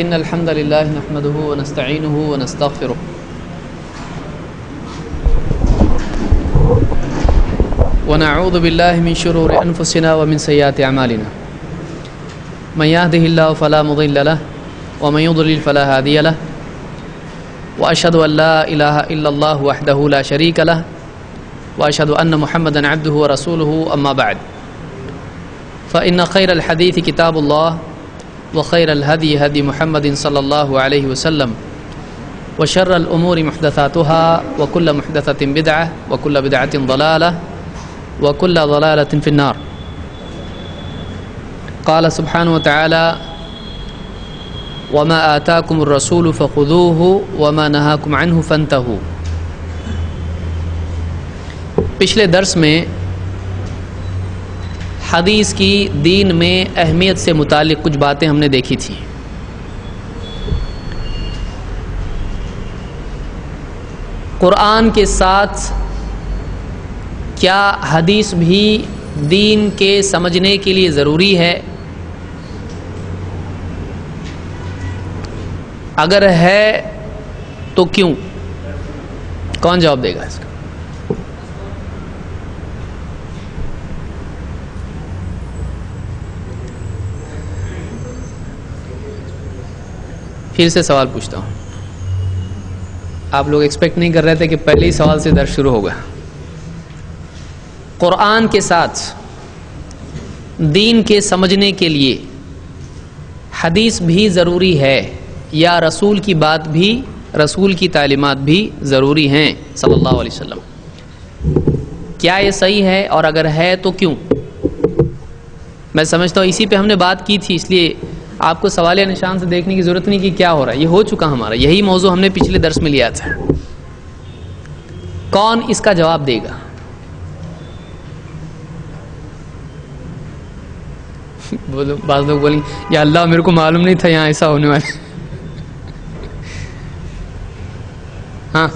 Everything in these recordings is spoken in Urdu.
إن الحمد لله نحمده ونستعينه ونستغفره ونعوذ بالله من شرور أنفسنا ومن سيئات أعمالنا من يهده الله فلا مضل له ومن يضلل فلا هادي له وأشهد أن لا إله إلا الله وحده لا شريك له وأشهد أن محمدا عبده ورسوله أما بعد فإن خير الحديث كتاب الله وخير الهدي هدي محمد صلى الله عليه وسلم وشر الأمور محدثاتها وكل محدثة بدعة وكل بدعة ضلالة وكل ضلالة في النار. قال سبحانه وتعالى وما آتاكم الرسول فخذوه وما نهاكم عنه فانتهوا. پچھلے درس میں حدیث کی دین میں اہمیت سے متعلق کچھ باتیں ہم نے دیکھی تھیں. قرآن کے ساتھ کیا حدیث بھی دین کے سمجھنے کے لیے ضروری ہے؟ اگر ہے تو کیوں؟ کون جواب دے گا اس کا؟ پھر سے سوال پوچھتا ہوں. آپ لوگ ایکسپیکٹ نہیں کر رہے تھے کہ پہلے ہی سوال سے درس شروع ہوگا. قرآن کے ساتھ دین کے سمجھنے کے لیے حدیث بھی ضروری ہے یا رسول کی بات بھی، رسول کی تعلیمات بھی ضروری ہیں صلی اللہ علیہ وسلم؟ کیا یہ صحیح ہے اور اگر ہے تو کیوں؟ میں سمجھتا ہوں اسی پہ ہم نے بات کی تھی، اس لیے آپ کو سوالیہ نشان سے دیکھنے کی ضرورت نہیں کہ کیا ہو رہا ہے، یہ ہو چکا ہمارا. یہی موضوع ہم نے پچھلے درس میں لیا تھا. کون اس کا جواب دے گا؟ بعض لوگ بولیں یا اللہ میرے کو معلوم نہیں تھا یہاں ایسا ہونے والا. ہاں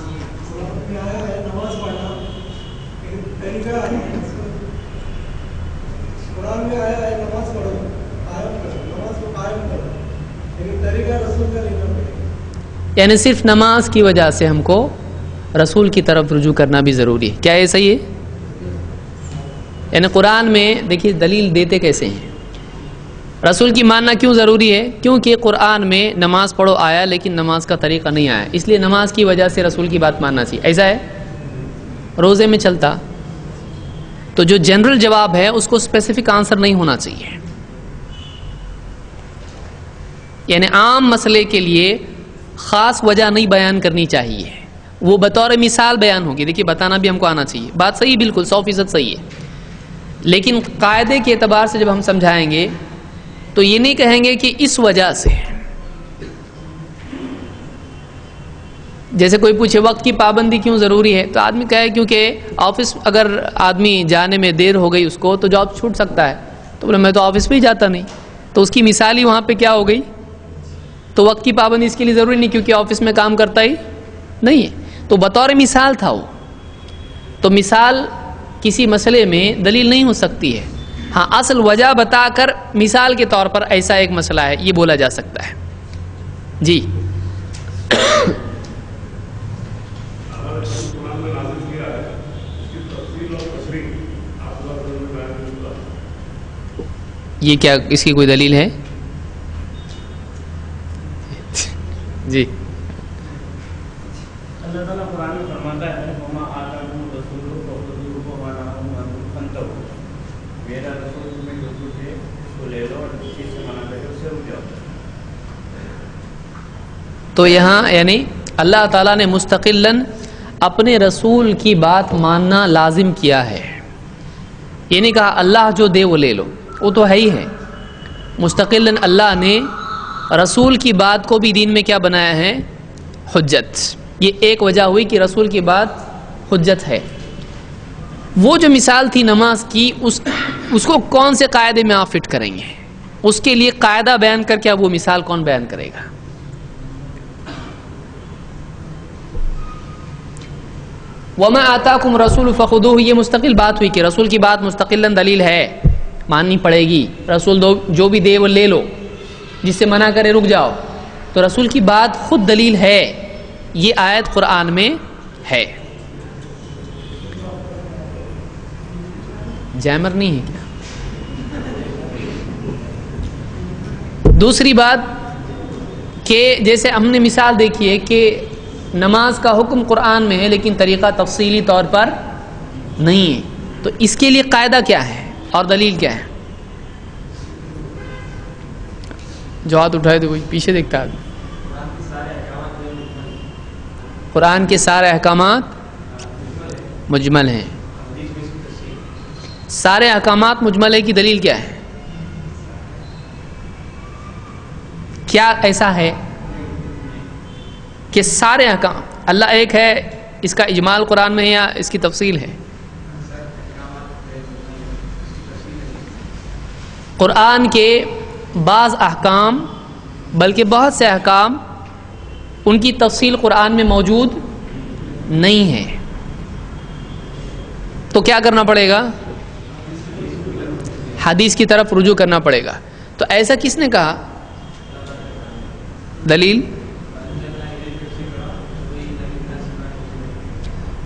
یعنی صرف نماز کی وجہ سے ہم کو رسول کی طرف رجوع کرنا بھی ضروری ہے. کیا یہ صحیح ہے؟ یعنی قرآن میں دیکھیے دلیل دیتے کیسے ہیں. رسول کی ماننا کیوں ضروری ہے؟ کیونکہ قرآن میں نماز پڑھو آیا لیکن نماز کا طریقہ نہیں آیا، اس لیے نماز کی وجہ سے رسول کی بات ماننا چاہیے. ایسا ہے روزے میں چلتا تو جو جنرل جواب ہے اس کو اسپیسیفک آنسر نہیں ہونا چاہیے. یعنی عام مسئلے کے لیے خاص وجہ نہیں بیان کرنی چاہیے، وہ بطور مثال بیان ہوگی. دیکھیے بتانا بھی ہم کو آنا چاہیے، بات صحیح، بالکل 100% صحیح ہے. لیکن قاعدے کے اعتبار سے جب ہم سمجھائیں گے تو یہ نہیں کہیں گے کہ اس وجہ سے. جیسے کوئی پوچھے وقت کی پابندی کیوں ضروری ہے تو آدمی کہے کیونکہ آفس اگر آدمی جانے میں دیر ہو گئی اس کو تو جاب چھوٹ سکتا ہے. تو بولے میں تو آفس پہ ہی جاتا نہیں، تو اس کی مثال ہی وہاں پہ کیا ہو گئی؟ تو وقت کی پابندی اس کے لیے ضروری نہیں کیونکہ آفس میں کام کرتا ہی نہیں ہے. تو بطور مثال تھا وہ. تو مثال کسی مسئلے میں دلیل نہیں ہو سکتی ہے. ہاں اصل وجہ بتا کر مثال کے طور پر ایسا ایک مسئلہ ہے یہ بولا جا سکتا ہے. جی یہ کیا اس کی کوئی دلیل ہے؟ جی اللہ تعالیٰ قرآن میں فرماتا ہے وما آتاکم الرسول فخذوہ وما نہاکم عنہ فانتہوا. میرا رسول تمہیں جو کچھ ہے اس کو لے لو اور جس چیز سے منع کرے اس سے رک جاؤ. تو یہاں یعنی اللہ تعالیٰ نے مستقلاً اپنے رسول کی بات ماننا لازم کیا ہے. یہ نہیں کہا اللہ جو دے وہ لے لو، وہ تو ہے ہی ہے. مستقلاً اللہ نے رسول کی بات کو بھی دین میں کیا بنایا ہے؟ حجت. یہ ایک وجہ ہوئی کہ رسول کی بات حجت ہے. وہ جو مثال تھی نماز کی اس کو کون سے قاعدے میں آپ فٹ کریں گے؟ اس کے لیے قاعدہ بیان کر کے اب وہ مثال کون بیان کرے گا؟ وما آتاکم رسول فخذوہ، یہ مستقل بات ہوئی کہ رسول کی بات مستقلاً دلیل ہے، ماننی پڑے گی. رسول جو بھی دے وہ لے لو، جس سے منع کرے رک جاؤ. تو رسول کی بات خود دلیل ہے، یہ آیت قرآن میں ہے۔ جیمر نہیں ہے کیا؟ دوسری بات کہ جیسے ہم نے مثال دیکھی ہے کہ نماز کا حکم قرآن میں ہے لیکن طریقہ تفصیلی طور پر نہیں ہے، تو اس کے لیے قاعدہ کیا ہے اور دلیل کیا ہے؟ جو ہاتھ اٹھائے تو کوئی پیچھے دیکھتا ہے۔ قرآن کے سارے احکامات مجمل ہیں، سارے احکامات مجمل ہے کی دلیل کیا ہے؟ کیا ایسا ہے کہ سارے احکام اللہ ایک ہے، اس کا اجمال قرآن میں ہے یا اس کی تفصیل ہے؟ قرآن کے بعض احکام بلکہ بہت سے احکام ان کی تفصیل قرآن میں موجود نہیں ہے، تو کیا کرنا پڑے گا؟ حدیث کی طرف رجوع کرنا پڑے گا۔ تو ایسا کس نے کہا؟ دلیل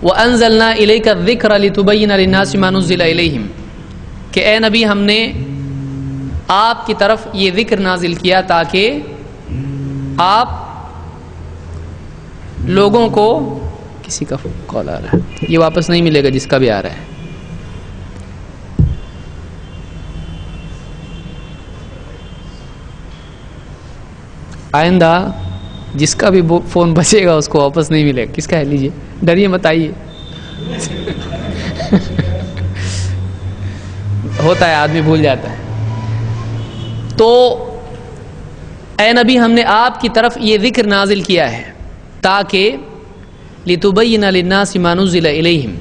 وَأَنزَلْنَا إِلَيْكَ الذِّكْرَ لِتُبَيِّنَ لِلنَّاسِ مَا نُزِّلَ إِلَيْهِمْ کہ اے نبی ہم نے آپ کی طرف یہ ذکر نازل کیا تاکہ آپ لوگوں کو، کسی کا کال آ رہا ہے، یہ واپس نہیں ملے گا جس کا بھی آ رہا ہے۔ آئندہ جس کا بھی فون بچے گا اس کو واپس نہیں ملے گا۔ کس کا ہے؟ لیجیے، ڈریے مت، آئیے۔ ہوتا ہے، آدمی بھول جاتا ہے۔ تو اے نبی ہم نے آپ کی طرف یہ ذکر نازل کیا ہے تاکہ لِتُبَيِّنَ لِلنَّاسِ مَا نُزِّلَ إِلَيْهِمْ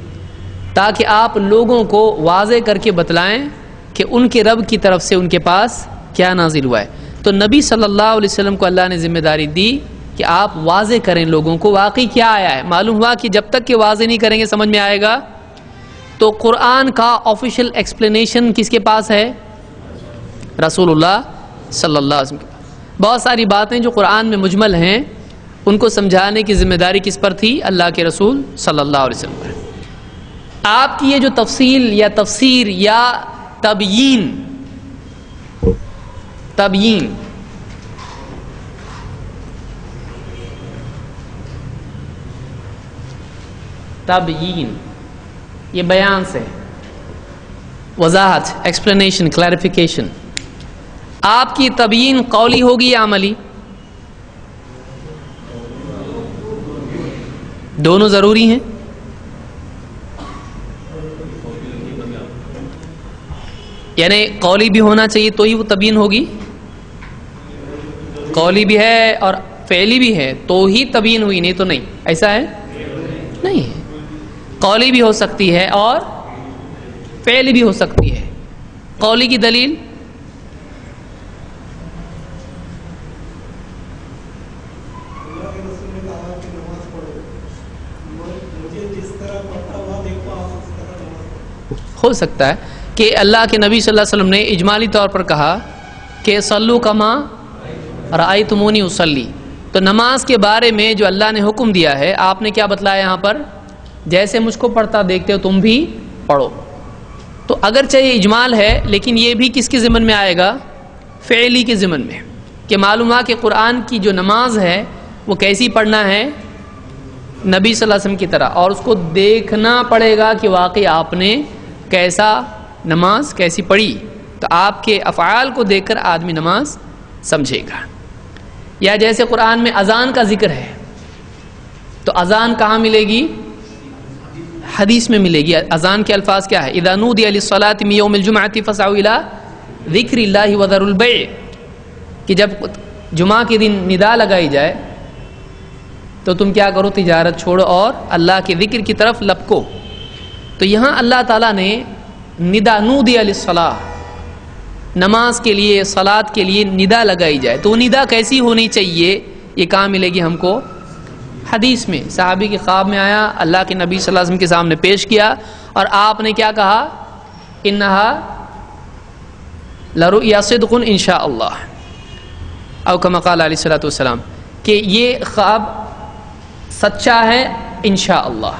تاکہ آپ لوگوں کو واضح کر کے بتلائیں کہ ان کے رب کی طرف سے ان کے پاس کیا نازل ہوا ہے۔ تو نبی صلی اللہ علیہ وسلم کو اللہ نے ذمہ داری دی کہ آپ واضح کریں لوگوں کو واقعی کیا آیا ہے۔ معلوم ہوا کہ جب تک کہ واضح نہیں کریں گے سمجھ میں آئے گا۔ تو قرآن کا آفیشیل ایکسپلینیشن کس کے پاس ہے؟ رسول اللہ صلی اللہ علیہ وسلم کے پاس۔ بہت ساری باتیں جو قرآن میں مجمل ہیں ان کو سمجھانے کی ذمہ داری کس پر تھی؟ اللہ کے رسول صلی اللہ علیہ وسلم پر۔ آپ کی یہ جو تفصیل یا تفسیر یا تبیین یہ بیان سے وضاحت، ایکسپلینیشن، کلیریفیکیشن، آپ کی تبیین قولی ہوگی یا عملی؟ دونوں ضروری ہیں۔ یعنی قولی بھی ہونا چاہیے تو ہی وہ تبیین ہوگی، قولی بھی ہے اور فعلی بھی ہے تو ہی تبیین ہوئی، نہیں تو نہیں۔ ایسا ہے؟ نہیں ہے، قولی بھی ہو سکتی ہے اور فعلی بھی ہو سکتی ہے۔ قولی کی دلیل ہو سکتا ہے کہ اللہ کے نبی صلی اللہ علیہ وسلم نے اجمالی طور پر کہا کہ صلو کما رأیتمونی اصلی، تو نماز کے بارے میں جو اللہ نے حکم دیا ہے آپ نے کیا بتلایا یہاں پر؟ جیسے مجھ کو پڑھتا دیکھتے ہو تم بھی پڑھو۔ تو اگرچہ یہ اجمال ہے لیکن یہ بھی کس کے ضمن میں آئے گا؟ فعلی کے ضمن میں، کہ معلوم ہوا کہ قرآن کی جو نماز ہے وہ کیسی پڑھنا ہے؟ نبی صلی اللہ علیہ وسلم کی طرح، اور اس کو دیکھنا پڑے گا کہ واقعی آپ نے کیسا نماز کیسی پڑھی۔ تو آپ کے افعال کو دیکھ کر آدمی نماز سمجھے گا۔ یا جیسے قرآن میں اذان کا ذکر ہے تو اذان کہاں ملے گی؟ حدیث میں ملے گی۔ اذان کے الفاظ کیا ہے؟ اذا نودی للصلاۃ من یوم الجمعۃ فاسعوا الی ذکر اللہ وذروا البیع، کہ جب جمعہ کے دن ندا لگائی جائے تو تم کیا کرو؟ تجارت چھوڑو اور اللہ کے ذکر کی طرف لپکو۔ تو یہاں اللہ تعالیٰ نے ندا نودی للصلاۃ، نماز کے لیے، صلاۃ کے لیے ندا لگائی جائے تو وہ ندا کیسی ہونی چاہیے؟ یہ کہاں ملے گی ہم کو؟ حدیث میں۔ صحابی کے خواب میں آیا، اللہ کے نبی صلی اللہ علیہ وسلم کے سامنے پیش کیا اور آپ نے کیا کہا؟ انہا لرؤیا صدق انشاء اللہ، او کما قال علیہ الصلوۃ والسلام، کہ یہ خواب سچا ہے انشاءاللہ،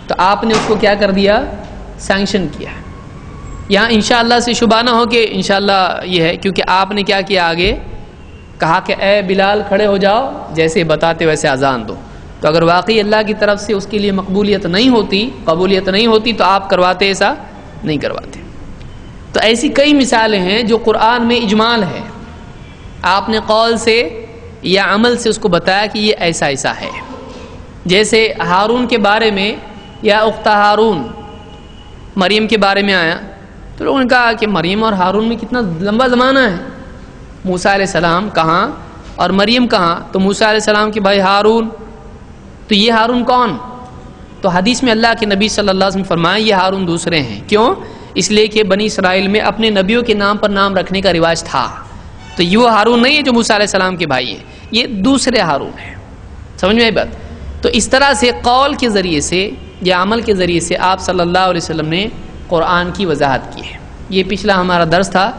تو آپ نے اس کو کیا کر دیا؟ سینکشن کیا۔ یہاں انشاءاللہ سے شبہ نہ ہو کہ انشاءاللہ یہ ہے، کیونکہ آپ نے کیا کیا؟ آگے کہا کہ اے بلال کھڑے ہو جاؤ، جیسے بتاتے ویسے اذان دو۔ تو اگر واقعی اللہ کی طرف سے اس کے لیے قبولیت نہیں ہوتی تو آپ کرواتے؟ ایسا نہیں کرواتے۔ تو ایسی کئی مثالیں ہیں جو قرآن میں اجمال ہے، آپ نے قول سے یا عمل سے اس کو بتایا کہ یہ ایسا ایسا ہے۔ جیسے ہارون کے بارے میں، یا اخت ہارون، مریم کے بارے میں آیا تو لوگوں نے کہا کہ مریم اور ہارون میں کتنا لمبا زمانہ ہے، موسیٰ علیہ السلام کہاں اور مریم کہاں؟ تو موسیٰ علیہ السلام کے بھائی ہارون، تو یہ ہارون کون؟ تو حدیث میں اللہ کے نبی صلی اللہ علیہ وسلم فرمایا یہ ہارون دوسرے ہیں۔ کیوں؟ اس لیے کہ بنی اسرائیل میں اپنے نبیوں کے نام پر نام رکھنے کا رواج تھا، تو یہ وہ ہارون نہیں ہے جو موسیٰ علیہ السلام کے بھائی ہیں، یہ دوسرے ہارون ہیں۔ سمجھ میں آئی بات؟ تو اس طرح سے قول کے ذریعے سے یا عمل کے ذریعے سے آپ صلی اللہ علیہ وسلم نے قرآن کی وضاحت کی ہے۔ یہ پچھلا ہمارا درس تھا،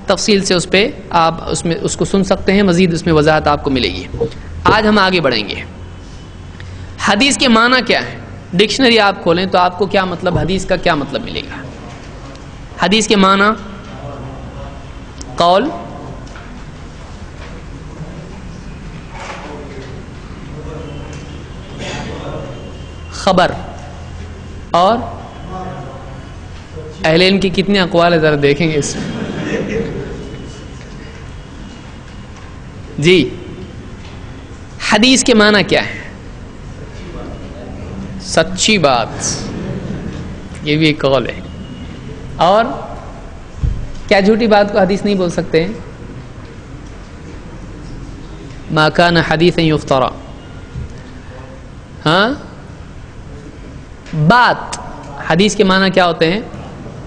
تفصیل سے اس پہ آپ اس کو سن سکتے ہیں، مزید اس میں وضاحت آپ کو ملے گی۔ آج ہم آگے بڑھیں گے۔ حدیث کے معنی کیا ہے؟ ڈکشنری آپ کھولیں تو آپ کو کیا مطلب، حدیث کا کیا مطلب ملے گا؟ حدیث کے معنی قول، خبر، اور اہل علم کی کتنے اقوال ہے ذرا دیکھیں گے اس میں۔ جی، حدیث کے معنی کیا ہے؟ سچی بات، یہ بھی ایک قول ہے۔ اور کیا جھوٹی بات کو حدیث نہیں بول سکتے ہیں؟ ما کان حدیثا یفترا۔ ہاں، بات، حدیث کے معنی کیا ہوتے ہیں؟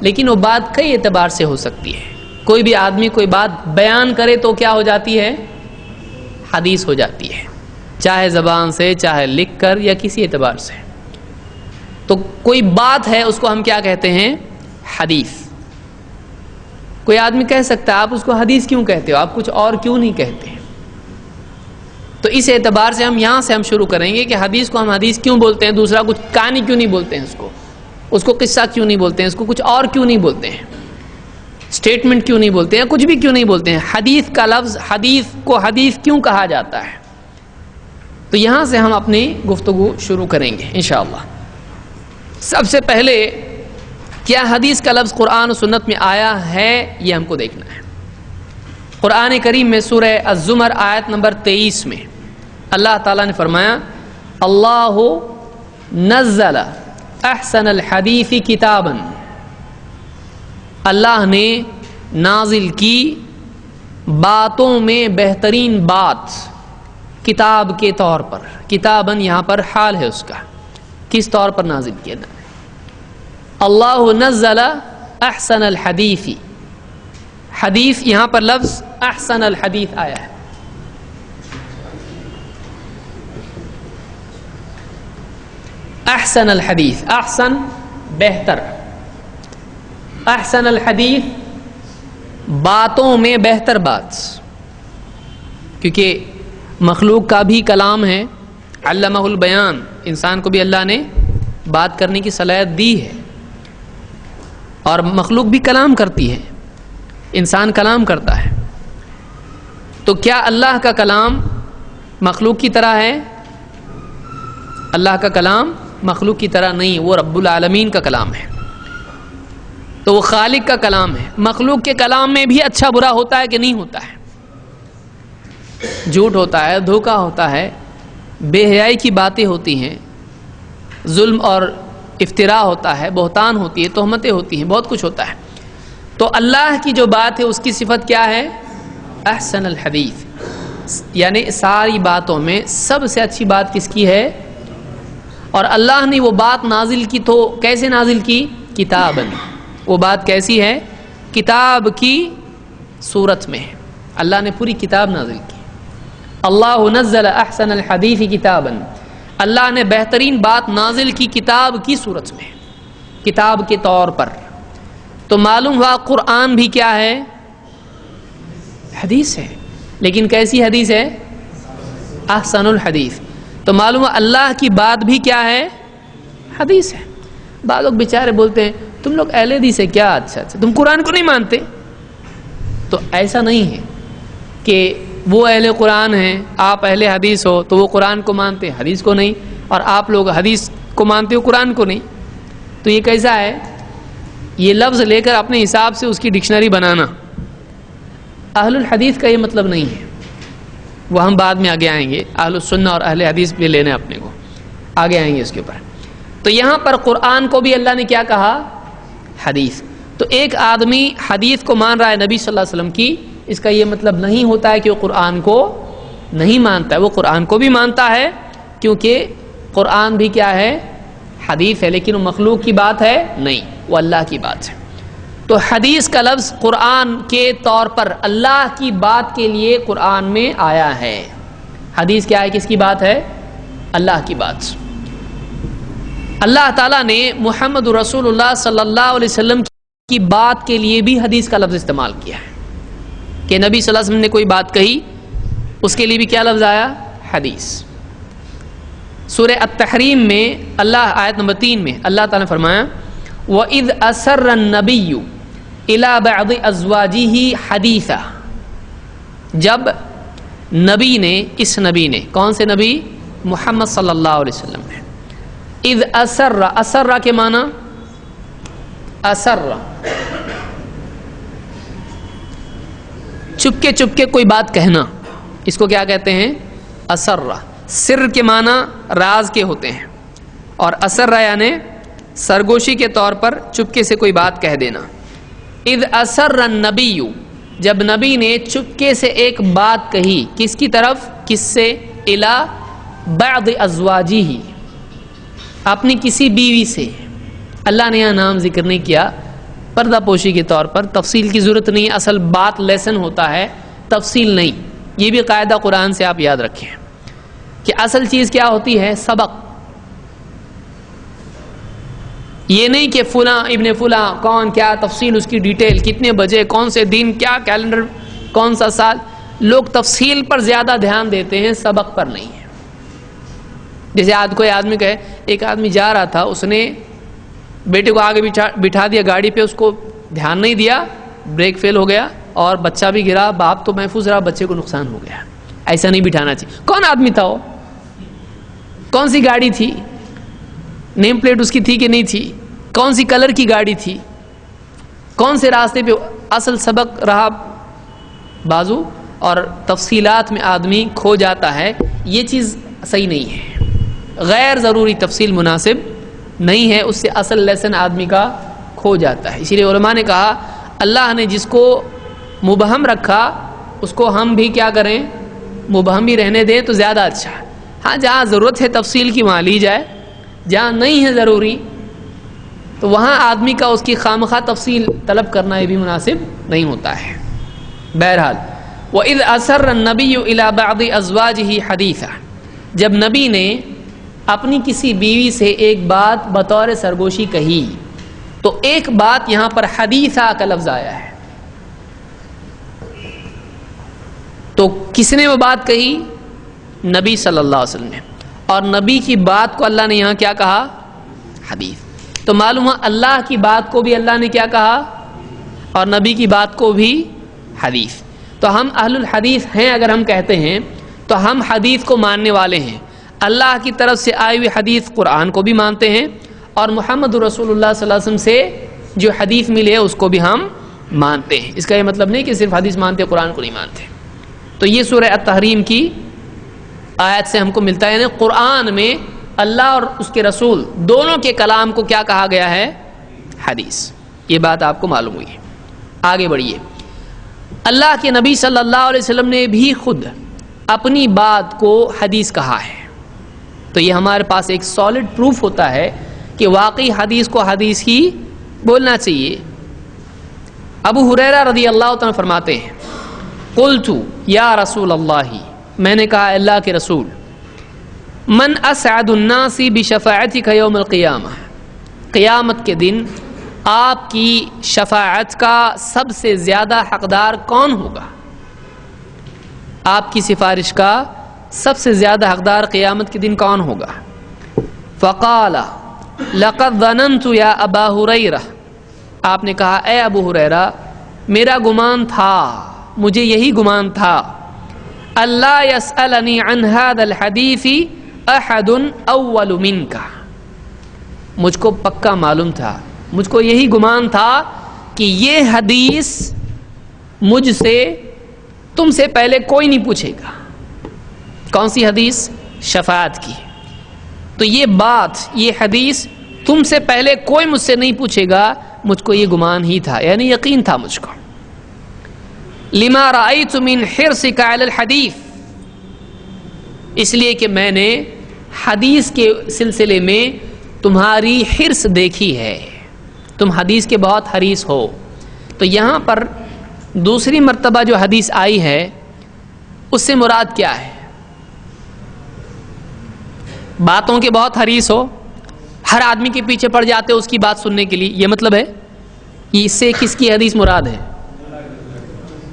لیکن وہ بات کئی اعتبار سے ہو سکتی ہے۔ کوئی بھی آدمی کوئی بات بیان کرے تو کیا ہو جاتی ہے؟ حدیث ہو جاتی ہے، چاہے زبان سے، چاہے لکھ کر، یا کسی اعتبار سے۔ تو کوئی بات ہے اس کو ہم کیا کہتے ہیں؟ حدیث۔ کوئی آدمی کہہ سکتا ہے آپ اس کو حدیث کیوں کہتے ہو، آپ کچھ اور کیوں نہیں کہتے؟ تو اس اعتبار سے یہاں سے ہم شروع کریں گے کہ حدیث کو ہم حدیث کیوں بولتے ہیں، دوسرا کچھ کہانی کیوں نہیں بولتے ہیں، اس کو قصہ کیوں نہیں بولتے ہیں، اس کو کچھ اور کیوں نہیں بولتے ہیں، اسٹیٹمنٹ کیوں نہیں بولتے ہیں، کچھ بھی کیوں نہیں بولتے ہیں، حدیث کا لفظ، حدیث کو حدیث کیوں کہا جاتا ہے؟ تو یہاں سے ہم اپنی گفتگو شروع کریں گے انشاءاللہ۔ سب سے پہلے کیا حدیث کا لفظ قرآن و سنت میں آیا ہے، یہ ہم کو دیکھنا ہے۔ قرآن کریم میں سورہ الزمر آیت نمبر 23 میں اللہ تعالیٰ نے فرمایا اللہ نزل احسن الحدیث کتابا، اللہ نے نازل کی باتوں میں بہترین بات، کتاب کے طور پر۔ کتاباً یہاں پر حال ہے اس کا، کس طور پر نازل کیا؟ اللہ نزل احسن الحدیث، حدیث یہاں پر لفظ احسن الحدیث آیا ہے۔ احسن الحدیث، احسن بہتر، احسن الحدیث باتوں میں بہتر بات، کیونکہ مخلوق کا بھی کلام ہے، علمہ البیان، انسان کو بھی اللہ نے بات کرنے کی صلاحیت دی ہے، اور مخلوق بھی کلام کرتی ہے، انسان کلام کرتا ہے۔ تو کیا اللہ کا کلام مخلوق کی طرح ہے؟ اللہ کا کلام مخلوق کی طرح نہیں، وہ رب العالمین کا کلام ہے، تو وہ خالق کا کلام ہے۔ مخلوق کے کلام میں بھی اچھا برا ہوتا ہے کہ نہیں ہوتا ہے؟ جھوٹ ہوتا ہے، دھوکہ ہوتا ہے، بے حیائی کی باتیں ہوتی ہیں، ظلم اور افتراء ہوتا ہے، بہتان ہوتی ہے، تہمتیں ہوتی ہیں، بہت کچھ ہوتا ہے۔ تو اللہ کی جو بات ہے اس کی صفت کیا ہے؟ احسن الحدیث، یعنی ساری باتوں میں سب سے اچھی بات کس کی ہے؟ اور اللہ نے وہ بات نازل کی تو کیسے نازل کی؟ کتاباً، وہ بات کیسی ہے؟ کتاب کی صورت میں، اللہ نے پوری کتاب نازل کی۔ اللہ نزل احسن الحدیث کتاباً، اللہ نے بہترین بات نازل کی کتاب کی صورت میں، کتاب کے طور پر۔ تو معلوم ہوا قرآن بھی کیا ہے؟ حدیث ہے، لیکن کیسی حدیث ہے؟ احسن الحدیث. تو معلوم ہے اللہ کی بات بھی کیا ہے؟ حدیث ہے. بعض لوگ بیچارے بولتے ہیں تم لوگ اہل حدیث ہے کیا، اچھا تم قرآن کو نہیں مانتے. تو ایسا نہیں ہے کہ وہ اہل قرآن ہیں، آپ اہل حدیث ہو تو وہ قرآن کو مانتے حدیث کو نہیں، اور آپ لوگ حدیث کو مانتے ہو قرآن کو نہیں. تو یہ کیسا ہے؟ یہ لفظ لے کر اپنے حساب سے اس کی ڈکشنری بنانا. اہل الحدیث کا یہ مطلب نہیں ہے، وہ ہم بعد میں آگے آئیں گے. اہل السنہ اور اہل حدیث بھی لینے اپنے کو، آگے آئیں گے اس کے اوپر. تو یہاں پر قرآن کو بھی اللہ نے کیا کہا؟ حدیث. تو ایک آدمی حدیث کو مان رہا ہے نبی صلی اللہ علیہ وسلم کی، اس کا یہ مطلب نہیں ہوتا ہے کہ وہ قرآن کو نہیں مانتا ہے. وہ قرآن کو بھی مانتا ہے کیونکہ قرآن بھی کیا ہے؟ حدیث ہے، لیکن وہ مخلوق کی بات ہے نہیں، وہ اللہ کی بات ہے. تو حدیث کا لفظ قرآن کے طور پر اللہ کی بات کے لیے قرآن میں آیا ہے. حدیث کیا ہے؟ کس کی بات ہے؟ اللہ کی بات. اللہ تعالیٰ نے محمد رسول اللہ صلی اللہ علیہ وسلم کی بات کے لیے بھی حدیث کا لفظ استعمال کیا ہے کہ نبی صلی اللہ علیہ وسلم نے کوئی بات کہی، اس کے لیے بھی کیا لفظ آیا؟ حدیث. سورہ التحریم میں اللہ آیت نمبر 3 میں اللہ تعالیٰ نے فرمایا وَإِذْ أَسَرَّ النَّبِيُّ إِلَى بَعْضِ أَزْوَاجِهِ حَدِيثًا. جب نبی نے، اس نبی نے، کون سے نبی؟ محمد صلی اللہ علیہ وسلم نے. اذ اسر، اسر کے معنی اسر چپکے چپکے کوئی بات کہنا، اس کو کیا کہتے ہیں؟ اسر. سر کے معنی راز کے ہوتے ہیں، اور اسر یعنی سرگوشی کے طور پر چپکے سے کوئی بات کہہ دینا. اذ اسر النبی، جب نبی نے چپکے سے ایک بات کہی، کس کی طرف؟ کس سے؟ الی بعض ازواجہ، اپنی کسی بیوی سے. اللہ نے یہاں نام ذکر نہیں کیا، پردہ پوشی کے طور پر. تفصیل کی ضرورت نہیں، اصل بات لیسن ہوتا ہے، تفصیل نہیں. یہ بھی قاعدہ قرآن سے آپ یاد رکھیں کہ اصل چیز کیا ہوتی ہے؟ سبق. یہ نہیں کہ فلاں ابن فلاں کون، کیا تفصیل اس کی ڈیٹیل، کتنے بجے، کون سے دن، کیا کیلنڈر، کون سا سال. لوگ تفصیل پر زیادہ دھیان دیتے ہیں، سبق پر نہیں ہے. جیسے آج کوئی آدمی کہے، ایک آدمی جا رہا تھا، اس نے بیٹے کو آگے بٹھا دیا گاڑی پہ، اس کو دھیان نہیں دیا، بریک فیل ہو گیا اور بچہ بھی گرا. باپ تو محفوظ رہا، بچے کو نقصان ہو گیا. ایسا نہیں بٹھانا چاہیے. کون آدمی تھا وہ؟ کون سی گاڑی تھی؟ نیم پلیٹ اس کی تھی کہ نہیں تھی؟ کون سی کلر کی گاڑی تھی؟ کون سے راستے پہ؟ اصل سبق رہا بازو، اور تفصیلات میں آدمی کھو جاتا ہے. یہ چیز صحیح نہیں ہے. غیر ضروری تفصیل مناسب نہیں ہے، اس سے اصل لیسن آدمی کا کھو جاتا ہے. اسی لیے علماء نے کہا اللہ نے جس کو مبہم رکھا اس کو ہم بھی کیا کریں؟ مبہم بھی رہنے دیں تو زیادہ اچھا ہے. ہاں جہاں ضرورت ہے تفصیل کی وہاں لی جائے، جہاں نہیں ہے ضروری تو وہاں آدمی کا اس کی خامخواہ تفصیل طلب کرنا یہ بھی مناسب نہیں ہوتا ہے. بہرحال وَإِذْ أَسَرَّ النَّبِيُّ إِلَى بَعْضِ أَزْوَاجِهِ حَدِيثًا، جب نبی نے اپنی کسی بیوی سے ایک بات بطور سرگوشی کہی، تو ایک بات یہاں پر حدیثہ کا لفظ آیا ہے. تو کس نے وہ بات کہی؟ نبی صلی اللہ علیہ وسلم نے. اور نبی کی بات کو اللہ نے یہاں کیا کہا؟ حدیث. تو معلوم ہے اللہ کی بات کو بھی اللہ نے کیا کہا، اور نبی کی بات کو بھی حدیث. تو ہم اہل الحدیث ہیں اگر ہم کہتے ہیں تو ہم حدیث کو ماننے والے ہیں. اللہ کی طرف سے آئی ہوئی حدیث قرآن کو بھی مانتے ہیں، اور محمد رسول اللہ صلی اللہ علیہ وسلم سے جو حدیث ملی ہے اس کو بھی ہم مانتے ہیں. اس کا یہ مطلب نہیں کہ صرف حدیث مانتے قرآن کو نہیں مانتے. تو یہ سورہ التحریم کی آیت سے ہم کو ملتا ہے، یعنی قرآن میں اللہ اور اس کے رسول دونوں کے کلام کو کیا کہا گیا ہے؟ حدیث. یہ بات آپ کو معلوم ہوئی ہے. آگے بڑھیے. اللہ کے نبی صلی اللہ علیہ وسلم نے بھی خود اپنی بات کو حدیث کہا ہے. تو یہ ہمارے پاس ایک سالڈ پروف ہوتا ہے کہ واقعی حدیث کو حدیث ہی بولنا چاہیے. ابو ہریرہ رضی اللہ عنہ فرماتے ہیں قلت یا رسول اللہ، میں نے کہا اللہ کے رسول، من اسعد الناس بشفاعتک یوم القیامہ، قیامت کے دن آپ کی شفاعت کا سب سے زیادہ حقدار کون ہوگا؟ آپ کی سفارش کا سب سے زیادہ حقدار قیامت کے دن کون ہوگا؟ فقال لقد ظننت یا ابا ہریرہ، آپ نے کہا اے ابو ہریرہ میرا گمان تھا، مجھے یہی گمان تھا، اللہ یسألنی عن هذا الحدیث احد اول منک، مجھ کو پکا معلوم تھا، مجھ کو یہی گمان تھا کہ یہ حدیث مجھ سے تم سے پہلے کوئی نہیں پوچھے گا۔ کون سی حدیث؟ شفاعت کی۔ تو یہ بات، یہ حدیث تم سے پہلے کوئی مجھ سے نہیں پوچھے گا، مجھ کو یہ گمان ہی تھا، یعنی یقین تھا مجھ کو۔ لما رأیت من حرصک علی الحدیث، اس لیے کہ میں نے حدیث کے سلسلے میں تمہاری حرص دیکھی ہے، تم حدیث کے بہت حریص ہو۔ تو یہاں پر دوسری مرتبہ جو حدیث آئی ہے اس سے مراد کیا ہے؟ باتوں کے بہت حریص ہو، ہر آدمی کے پیچھے پڑ جاتے ہو اس کی بات سننے کے لیے، یہ مطلب ہے؟ اس سے کس کی حدیث مراد ہے؟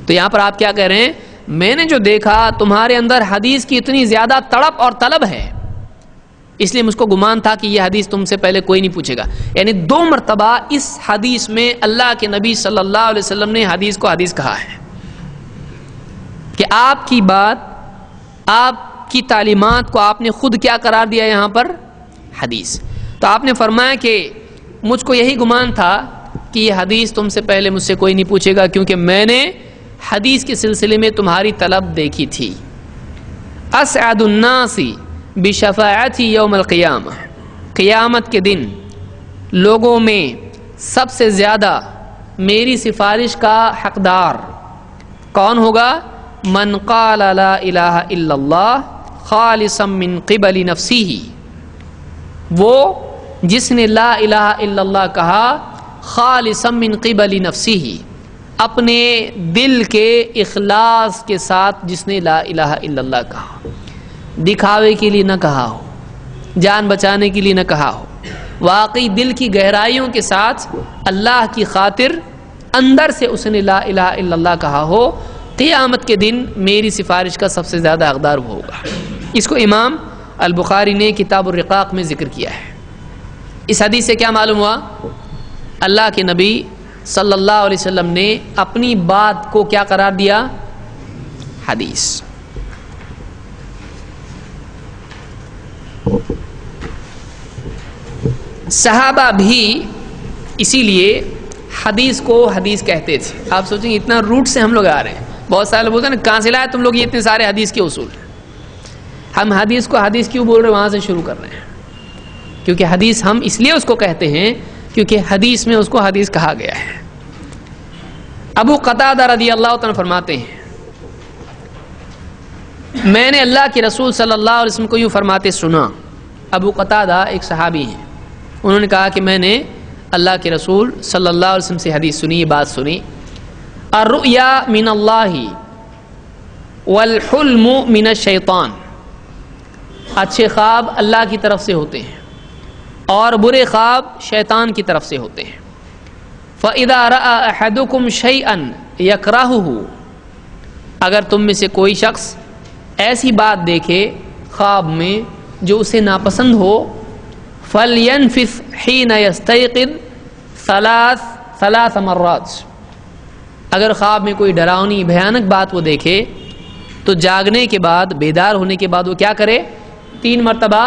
تو یہاں پر آپ کیا کہہ رہے ہیں؟ میں نے جو دیکھا تمہارے اندر حدیث کی اتنی زیادہ تڑپ اور طلب ہے، اس لیے مجھ کو گمان تھا کہ یہ حدیث تم سے پہلے کوئی نہیں پوچھے گا۔ یعنی دو مرتبہ اس حدیث میں اللہ کے نبی صلی اللہ علیہ وسلم نے حدیث کو حدیث کہا ہے کہ آپ کی بات، آپ کی تعلیمات کو آپ نے خود کیا قرار دیا یہاں پر؟ حدیث۔ تو آپ نے فرمایا کہ مجھ کو یہی گمان تھا کہ یہ حدیث تم سے پہلے مجھ سے کوئی نہیں پوچھے گا، کیونکہ میں نے حدیث کے سلسلے میں تمہاری طلب دیکھی تھی۔ اسعد الناس بشفاعتی یوم القیامہ، قیامت کے دن لوگوں میں سب سے زیادہ میری سفارش کا حقدار کون ہوگا؟ من قال لا الہ الا اللہ خالصا من قبل نفسہ، وہ جس نے لا الہ الا اللہ کہا خالصا من قبل نفسہ، اپنے دل کے اخلاص کے ساتھ جس نے لا الہ الا اللہ کہا، دکھاوے کے لیے نہ کہا ہو، جان بچانے کے لیے نہ کہا ہو، واقعی دل کی گہرائیوں کے ساتھ اللہ کی خاطر اندر سے اس نے لا الہ الا اللہ کہا ہو، قیامت کے دن میری سفارش کا سب سے زیادہ حقدار وہ ہوگا۔ اس کو امام البخاری نے کتاب الرقاق میں ذکر کیا ہے۔ اس حدیث سے کیا معلوم ہوا؟ اللہ کے نبی صلی اللہ علیہ وسلم نے اپنی بات کو کیا قرار دیا؟ حدیث۔ صحابہ بھی اسی لیے حدیث کو حدیث کہتے تھے۔ آپ سوچیں گے اتنا روٹ سے ہم لوگ آ رہے ہیں، بہت سارے لوگ بولتے ہیں نا کہاں سے لائے تم لوگ یہ اتنے سارے حدیث کے اصول؟ ہم حدیث کو حدیث کیوں بول رہے ہیں؟ وہاں سے شروع کر رہے ہیں، کیونکہ حدیث ہم اس لیے اس کو کہتے ہیں کیونکہ حدیث میں اس کو حدیث کہا گیا ہے۔ ابو قتادہ رضی اللہ عنہ فرماتے ہیں میں نے اللہ کے رسول صلی اللہ علیہ وسلم کو یوں فرماتے سنا۔ ابو قتادہ ایک صحابی ہیں، انہوں نے کہا کہ میں نے اللہ کے رسول صلی اللہ علیہ وسلم سے حدیث سنی، یہ بات سنی، الرؤیا من اللہ والحلم من الشیطان، اچھے خواب اللہ کی طرف سے ہوتے ہیں اور برے خواب شیطان کی طرف سے ہوتے ہیں۔ فَإِذَا رَأَى أَحَدُكُمْ شَيْئًا يَكْرَهُهُ، اگر تم میں سے کوئی شخص ایسی بات دیکھے خواب میں جو اسے ناپسند ہو، فَلْيَنْفِثْ حِينَ يَسْتَيْقِظْ ثلاث مرات، اگر خواب میں کوئی ڈراؤنی بھیانک بات وہ دیکھے تو جاگنے کے بعد، بیدار ہونے کے بعد وہ کیا کرے؟ 3 مرتبہ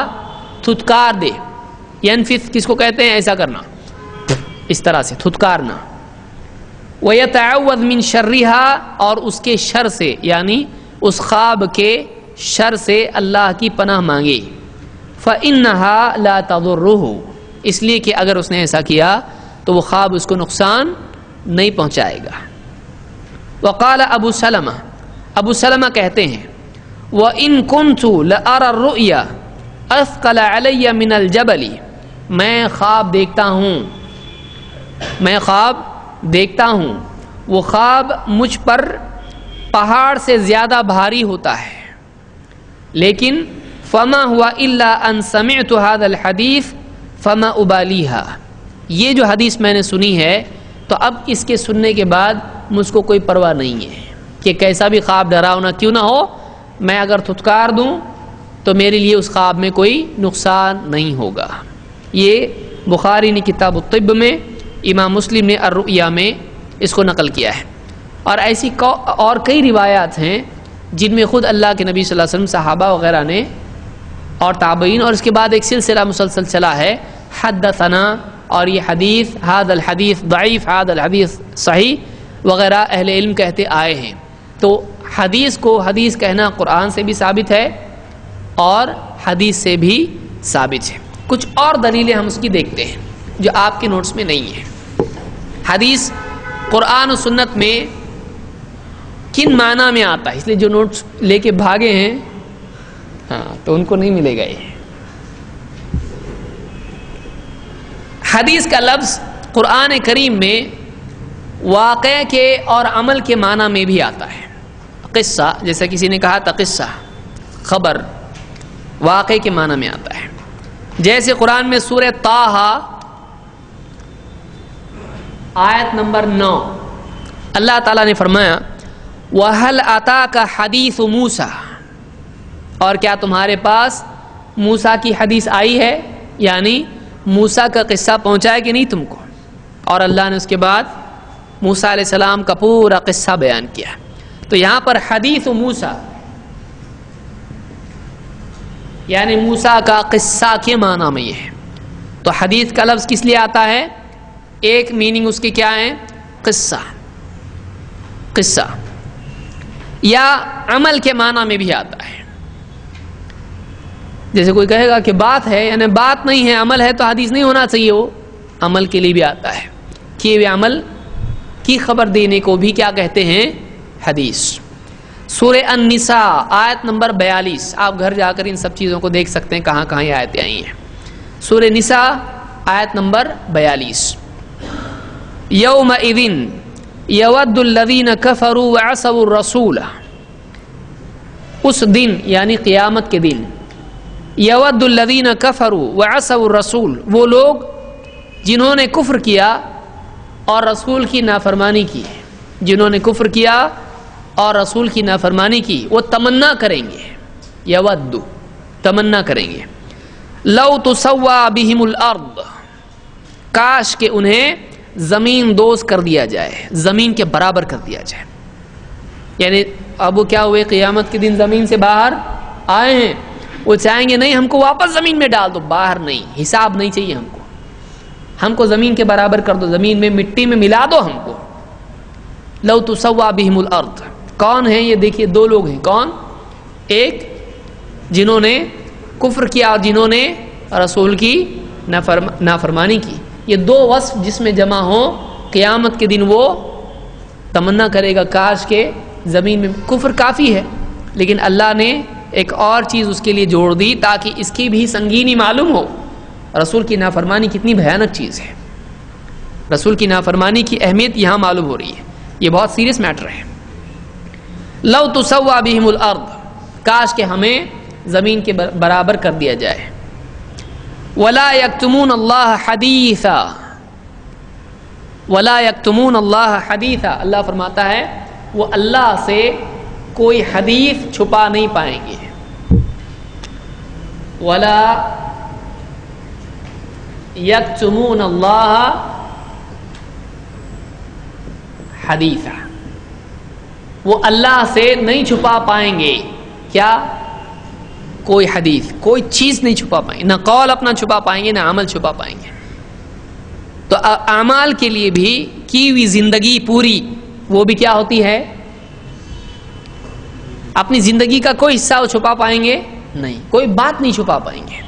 تھتکار دے۔ ینفث کس کو کہتے ہیں؟ ایسا کرنا، اس طرح سے تھتکارنا۔ وَيَتَعَوَّذْ مِن شَرِّهَا، اور اس کے شر سے، یعنی اس خواب کے شر سے اللہ کی پناہ مانگے۔ فَإِنَّهَا لَا تَضُرُّهُ، اس لیے کہ اگر اس نے ایسا کیا تو وہ خواب اس کو نقصان نہیں پہنچائے گا۔ وقال ابو سلمہ، ابو سلمہ کہتے ہیں وَإِن كُنْتُ لَأَرَى الرُّؤْيَا أَثْقَلَ عَلَيَّ مِنَ الْجَبَلِ، میں خواب دیکھتا ہوں، وہ خواب مجھ پر پہاڑ سے زیادہ بھاری ہوتا ہے، لیکن فما ہوا الا ان سمعت هذا الحديث فما ابالیها، یہ جو حدیث میں نے سنی ہے تو اب اس کے سننے کے بعد مجھ کو کوئی پرواہ نہیں ہے کہ کیسا بھی خواب ڈراؤنا کیوں نہ ہو، میں اگر دھتکار دوں تو میرے لیے اس خواب میں کوئی نقصان نہیں ہوگا. یہ بخاری نے کتاب الطب میں، امام مسلم نے الرؤیا میں اس کو نقل کیا ہے. اور ایسی اور کئی روایات ہیں جن میں خود اللہ کے نبی صلی اللہ علیہ وسلم، صحابہ وغیرہ نے اور تابعین، اور اس کے بعد ایک سلسلہ مسلسل چلا ہے حدثنا، اور یہ حدیث ھذا الحدیث ضعیف، ھذا الحدیث صحیح وغیرہ اہل علم کہتے آئے ہیں. تو حدیث کو حدیث کہنا قرآن سے بھی ثابت ہے اور حدیث سے بھی ثابت ہے. کچھ اور دلیلیں ہم اس کی دیکھتے ہیں جو آپ کے نوٹس میں نہیں ہیں. حدیث قرآن و سنت میں کن معنی میں آتا ہے؟ اس لیے جو نوٹس لے کے بھاگے ہیں تو ان کو نہیں ملے گا. یہ حدیث کا لفظ قرآن کریم میں واقعہ کے اور عمل کے معنی میں بھی آتا ہے. قصہ، جیسے کسی نے کہا تھا قصہ، خبر، واقعے کے معنی میں آتا ہے. جیسے قرآن میں سورہ طٰہٰ آیت نمبر 9 اللہ تعالیٰ نے فرمایا وَهَلْ أَتَاكَ حَدِيثُ مُوسَىٰ، اور کیا تمہارے پاس موسیٰ کی حدیث آئی ہے، یعنی موسیٰ کا قصہ پہنچا ہے کہ نہیں تم کو. اور اللہ نے اس کے بعد موسیٰ علیہ السلام کا پورا قصہ بیان کیا. تو یہاں پر حدیث موسیٰ یعنی موسیٰ کا قصہ کے معنی میں یہ ہے. تو حدیث کا لفظ کس لیے آتا ہے؟ ایک میننگ اس کی کیا ہے؟ قصہ، قصہ، یا عمل کے معنی میں بھی آتا ہے. جیسے کوئی کہے گا کہ بات ہے، یعنی بات نہیں ہے عمل ہے، تو حدیث نہیں ہونا چاہیے. وہ عمل کے لیے بھی آتا ہے، کیے ہوئے عمل کی خبر دینے کو بھی کیا کہتے ہیں؟ حدیث. سورہ النساء آیت نمبر 42، آپ گھر جا کر ان سب چیزوں کو دیکھ سکتے ہیں کہاں کہاں یہ آیتیں آئی ہیں. سورہ نساء آیت نمبر 42، یومئذ یود الذین کفروا وعصوا الرسول، اس دن یعنی قیامت کے دن، یود الذین کفروا وعصوا الرسول، وہ لوگ جنہوں نے کفر کیا اور رسول کی نافرمانی کی، جنہوں نے کفر کیا اور رسول کی نافرمانی کی، وہ تمنا کریں گے، یود تمنا کریں گے، لو تسوا بہم الارض، کاش کہ انہیں زمین دوز کر دیا جائے، زمین کے برابر کر دیا جائے. یعنی اب وہ کیا ہوئے؟ قیامت کے دن زمین سے باہر آئے ہیں، وہ چاہیں گے نہیں ہم کو واپس زمین میں ڈال دو، باہر نہیں، حساب نہیں چاہیے ہم کو زمین کے برابر کر دو، زمین میں مٹی میں ملا دو ہم کو. لو تسوا بہم الارض، کون ہیں یہ؟ دیکھیے دو لوگ ہیں. کون؟ ایک جنہوں نے کفر کیا اور جنہوں نے رسول کی نافرمانی کی. یہ دو وصف جس میں جمع ہوں، قیامت کے دن وہ تمنا کرے گا کاش کے زمین میں. کفر کافی ہے، لیکن اللہ نے ایک اور چیز اس کے لیے جوڑ دی تاکہ اس کی بھی سنگینی معلوم ہو. رسول کی نافرمانی کتنی بھیانک چیز ہے، رسول کی نافرمانی کی اہمیت یہاں معلوم ہو رہی ہے. یہ بہت سیریس میٹر ہے. لو تسوا بہم الارض، کاش کہ ہمیں زمین کے برابر کر دیا جائے. ولا یکتمون اللہ حدیثا، ولا یکتمون اللہ حدیثا، اللہ فرماتا ہے وہ اللہ سے کوئی حدیث چھپا نہیں پائیں گے. ولا یکتمون اللہ حدیثا، وہ اللہ سے نہیں چھپا پائیں گے. کیا؟ کوئی حدیث، کوئی چیز نہیں چھپا پائیں گے، نہ قول اپنا چھپا پائیں گے، نہ عمل چھپا پائیں گے. تو اعمال کے لیے بھی کی ہوئی زندگی پوری وہ بھی کیا ہوتی ہے؟ اپنی زندگی کا کوئی حصہ وہ چھپا پائیں گے نہیں، کوئی بات نہیں چھپا پائیں گے.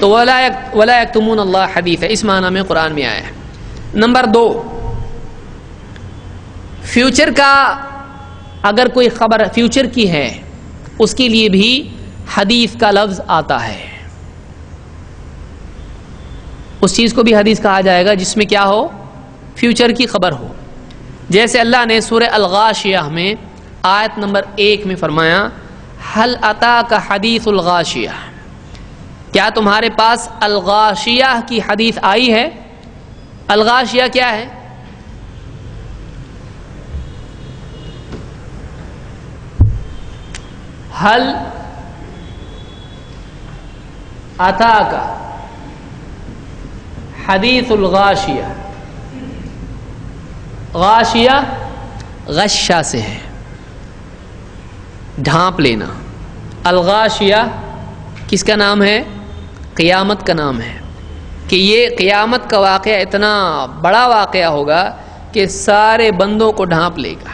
تو ولا یکتمون اللہ حدیث ہے، اس معنی میں قرآن میں آیا ہے. نمبر 2، فیوچر کا اگر کوئی خبر فیوچر کی ہے اس کے لیے بھی حدیث کا لفظ آتا ہے. اس چیز کو بھی حدیث کہا جائے گا جس میں کیا ہو؟ فیوچر کی خبر ہو. جیسے اللہ نے سورہ الغاشیہ میں آیت نمبر 1 میں فرمایا هل اتاک حدیث الغاشیہ، کیا تمہارے پاس الغاشیہ کی حدیث آئی ہے؟ الغاشیہ کیا ہے؟ حل اتاک حدیث الغاشیہ. غاشیہ غشہ سے ہے، ڈھانپ لینا. الغاشیہ کس کا نام ہے؟ قیامت کا نام ہے، کہ یہ قیامت کا واقعہ اتنا بڑا واقعہ ہوگا کہ سارے بندوں کو ڈھانپ لے گا،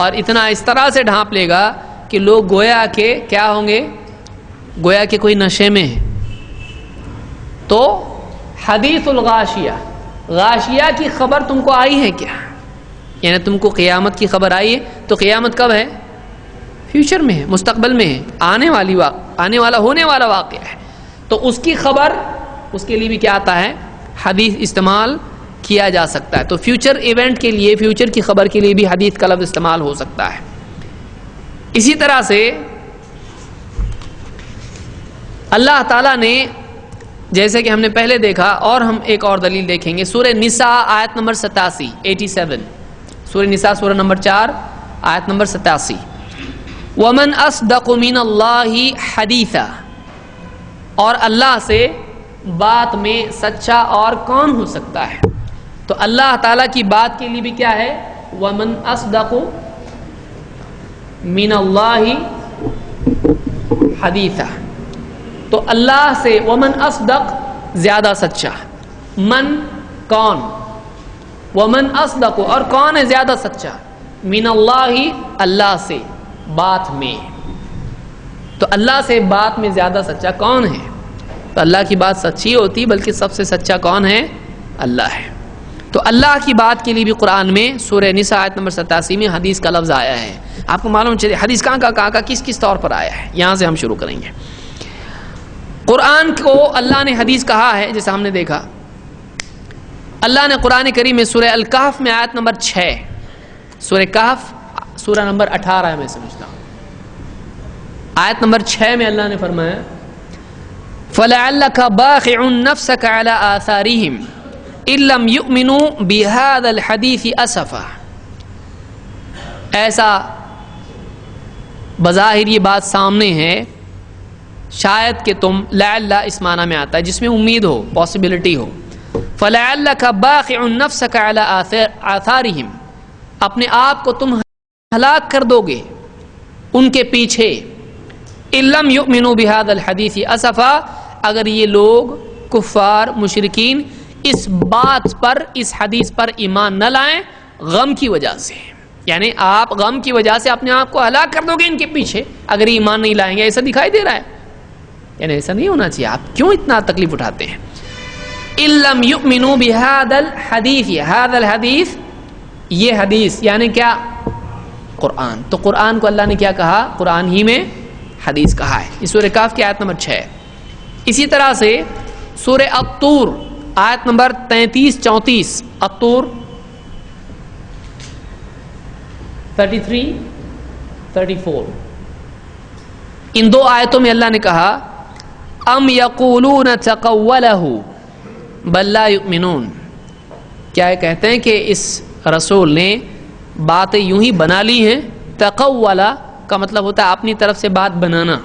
اور اتنا اس طرح سے ڈھانپ لے گا کہ لوگ گویا کہ کیا ہوں گے؟ گویا کہ کوئی نشے میں ہے. تو حدیث الغاشیہ، غاشیہ کی خبر تم کو آئی ہے کیا؟ یعنی تم کو قیامت کی خبر آئی ہے. تو قیامت کب ہے؟ فیوچر میں ہے، مستقبل میں ہے، آنے والا ہونے والا واقعہ ہے. تو اس کی خبر، اس کے لیے بھی کیا آتا ہے؟ حدیث استعمال کیا جا سکتا ہے. تو فیوچر ایونٹ کے لیے، فیوچر کی خبر کے لیے بھی حدیث کا لفظ استعمال ہو سکتا ہے. اسی طرح سے اللہ تعالیٰ نے، جیسے کہ ہم نے پہلے دیکھا اور ہم ایک اور دلیل دیکھیں گے، سورہ نساء آیت نمبر 87 سورہ نساء سورہ نمبر 4 آیت نمبر 87. وَمَنْ أَصْدَقُ مِنَ اللَّهِ حَدِيثًا، اور اللہ سے بات میں سچا اور کون ہو سکتا ہے؟ تو اللہ تعالیٰ کی بات کے لیے بھی کیا ہے؟ وَمَنْ أَصْدَقُ مِنَ اللَّهِ حَدِيثًا. تو اللہ سے ومن اصدق زیادہ سچا، من کون، ومن اصدق اور کون ہے زیادہ سچا، من اللہ اللہ سے بات میں. تو اللہ سے بات میں زیادہ سچا کون ہے؟ تو اللہ کی بات سچی ہوتی، بلکہ سب سے سچا کون ہے؟ اللہ ہے. تو اللہ کی بات کے لیے بھی قرآن میں سورہ نساء آیت نمبر 87 میں حدیث کا لفظ آیا ہے. آپ کو معلوم چلے حدیث کہاں کس طور پر آیا ہے. یہاں سے ہم شروع کریں گے. قرآن کو اللہ نے حدیث کہا ہے، جیسے ہم نے دیکھا اللہ نے قرآن کریم میں سورہ الکہف میں آیت نمبر 6، سورہ کہف سورہ نمبر 18 ہے میں سمجھتا ہوں، آیت نمبر 6 میں اللہ نے فرمایا فَلَعَلَّكَ بَاخِعٌ نَفْسَكَ عَلَىٰ آثَارِهِمْ إِن لَّمْ يُؤْمِنُوا بِهَٰذَا الْحَدِيثِ أَسَفًا. ایسا بظاہر یہ بات سامنے ہے، شاید کہ تم، لعل اس معنی میں آتا ہے جس میں امید ہو، پاسبلٹی ہو. فَلَعَلَّكَ بَاخِعٌ نَفْسَكَ عَلَىٰ آثَارِهِمْ، اپنے آپ کو تم ہلاک کر دو گے ان کے پیچھے. إِن لَّمْ يُؤْمِنُوا بِهَٰذَا الْحَدِيثِ أَسَفًا، اگر یہ لوگ کفار مشرکین اس بات پر، اس حدیث پر ایمان نہ لائیں غم کی وجہ سے. یعنی آپ غم کی وجہ سے اپنے آپ کو ہلاک کر دو گے ان کے پیچھے اگر ایمان نہیں لائیں گے. ایسا دکھائی دے رہا ہے، یعنی ایسا نہیں ہونا چاہیے. آپ کیوں اتنا تکلیف اٹھاتے ہیں؟ إِن لَّمْ يُؤْمِنُوا بِهَٰذَا الْحَدِيثِ، هَٰذَا الْحَدِيث یہ حدیث یعنی کیا؟ قرآن. تو قرآن کو اللہ نے کیا کہا؟ قرآن ہی میں حدیث کہا ہے. اس سورہ کہف کی آیت نمبر 6. اسی طرح سے سورہ الطور آیت نمبر 33-34، الطور 33-34، ان دو آیتوں میں اللہ نے کہا ام یقولون تقولہ بل لا یؤمنون، کیا یہ کہتے ہیں کہ اس رسول نے باتیں یوں ہی بنا لی ہیں. تقولہ کا مطلب ہوتا ہے اپنی طرف سے بات بنانا،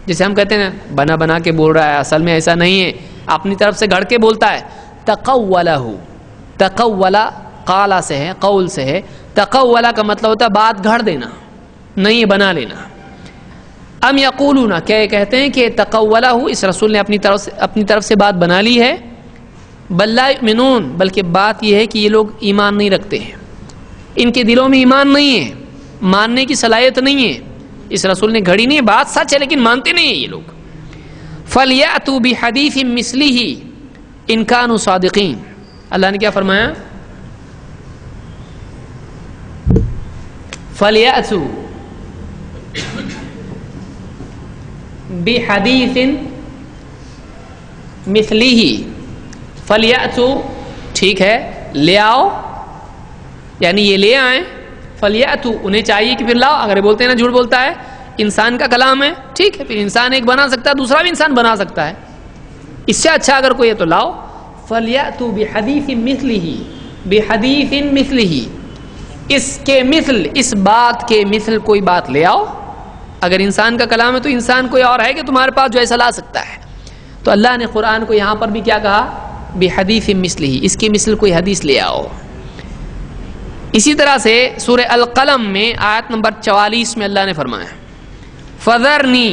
جسے ہم کہتے ہیں نا بنا کے بول رہا ہے، اصل میں ایسا نہیں ہے، اپنی طرف سے گھڑ کے بولتا ہے. تقولہ، تقولہ قالا سے ہے، قول سے ہے. تقولہ کا مطلب ہوتا ہے بات گھڑ دینا، نہیں بنا لینا. ام یقولون، کیا یہ کہتے ہیں کہ تقولہ اس رسول نے اپنی طرف سے بات بنا لی ہے. بل لا یؤمنون، بلکہ بات یہ ہے کہ یہ لوگ ایمان نہیں رکھتے ہیں، ان کے دلوں میں ایمان نہیں ہے، ماننے کی صلاحیت نہیں ہے. اس رسول نے گھڑی نہیں ہے، بات سچ ہے لیکن مانتے نہیں ہیں یہ لوگ. فَلْيَأْتُوا بِحَدِيثٍ مِثْلِهِ إِن كَانُوا صَادِقِينَ. اللہ نے کیا فرمایا؟ فَلْيَأْتُوا بِحَدِيثٍ مِثْلِهِ. فَلْيَأْتُوا ٹھیک ہے، لے آؤ، یعنی یہ لے آئیں. فَلْيَأْتُوا انہیں چاہیے کہ پھر لاؤ. اگر یہ بولتے ہیں نا جھوٹ بولتا ہے، انسان کا کلام ہے، ٹھیک ہے، پھر انسان ایک بنا سکتا ہے، دوسرا بھی انسان بنا سکتا ہے، اس سے اچھا اگر کوئی ہے تو لاؤ. فَلْيَأْتُوا بِحَدِيثٍ مِثْلِهِ، بِحَدِيثٍ مِثْلِهِ، اس کے مثل، اس بات کے مثل کوئی بات لے آؤ. اگر انسان کا کلام ہے تو انسان کوئی اور ہے کہ تمہارے پاس جو ایسا لا سکتا ہے. تو اللہ نے قرآن کو یہاں پر بھی کیا کہا؟ بحدیث مثلہ، اس کی مثل کوئی حدیث لے آؤ. اسی طرح سے سورہ القلم میں آیت نمبر 44 میں اللہ نے فرمایا فذرنی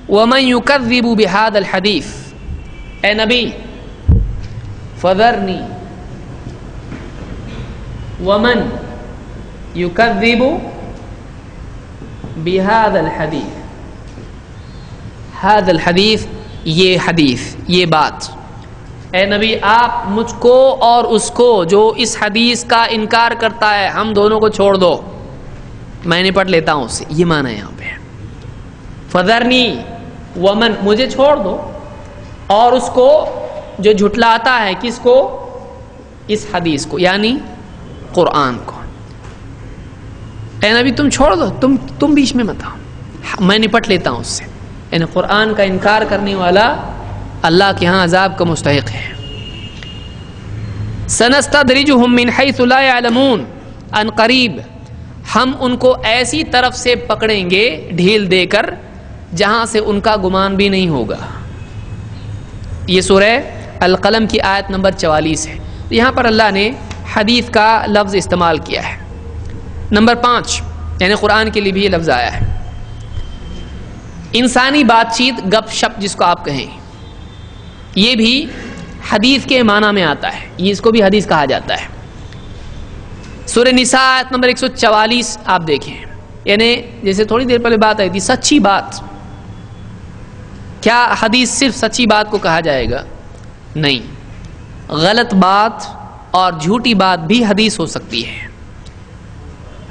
ومن یکذب بہذا الحدیث، اے نبی فذرنی ومن یکذب بہذا الحدیث، ھذا الحدیث یہ حدیث، یہ بات، اے نبی آپ مجھ کو اور اس کو جو اس حدیث کا انکار کرتا ہے ہم دونوں کو چھوڑ دو، میں نپٹ لیتا ہوں اس سے. یہ معنی ہے یہاں پہ فذرنی ومن، مجھے چھوڑ دو اور اس کو جو جھٹلاتا ہے، کس کو؟ اس حدیث کو، یعنی قرآن کو. اے نبی تم چھوڑ دو، تم بیچ میں مت آؤ، میں نپٹ لیتا ہوں اس سے. یعنی قرآن کا انکار کرنے والا اللہ کے ہاں عذاب کا مستحق ہے. سنستدرجہم من حیث لا یعلمون، ان قریب ہم ان کو ایسی طرف سے پکڑیں گے ڈھیل دے کر جہاں سے ان کا گمان بھی نہیں ہوگا. یہ سورہ القلم کی آیت نمبر 44 ہے. یہاں پر اللہ نے حدیث کا لفظ استعمال کیا ہے. نمبر 5 یعنی قرآن کے لیے بھی یہ لفظ آیا ہے. انسانی بات چیت، گپ شپ جس کو آپ کہیں، یہ بھی حدیث کے معنی میں آتا ہے، یہ اس کو بھی حدیث کہا جاتا ہے. سورہ نساء آیت نمبر 144 آپ دیکھیں، یعنی جیسے تھوڑی دیر پہلے بات آئی تھی سچی بات. کیا حدیث صرف سچی بات کو کہا جائے گا؟ نہیں، غلط بات اور جھوٹی بات بھی حدیث ہو سکتی ہے.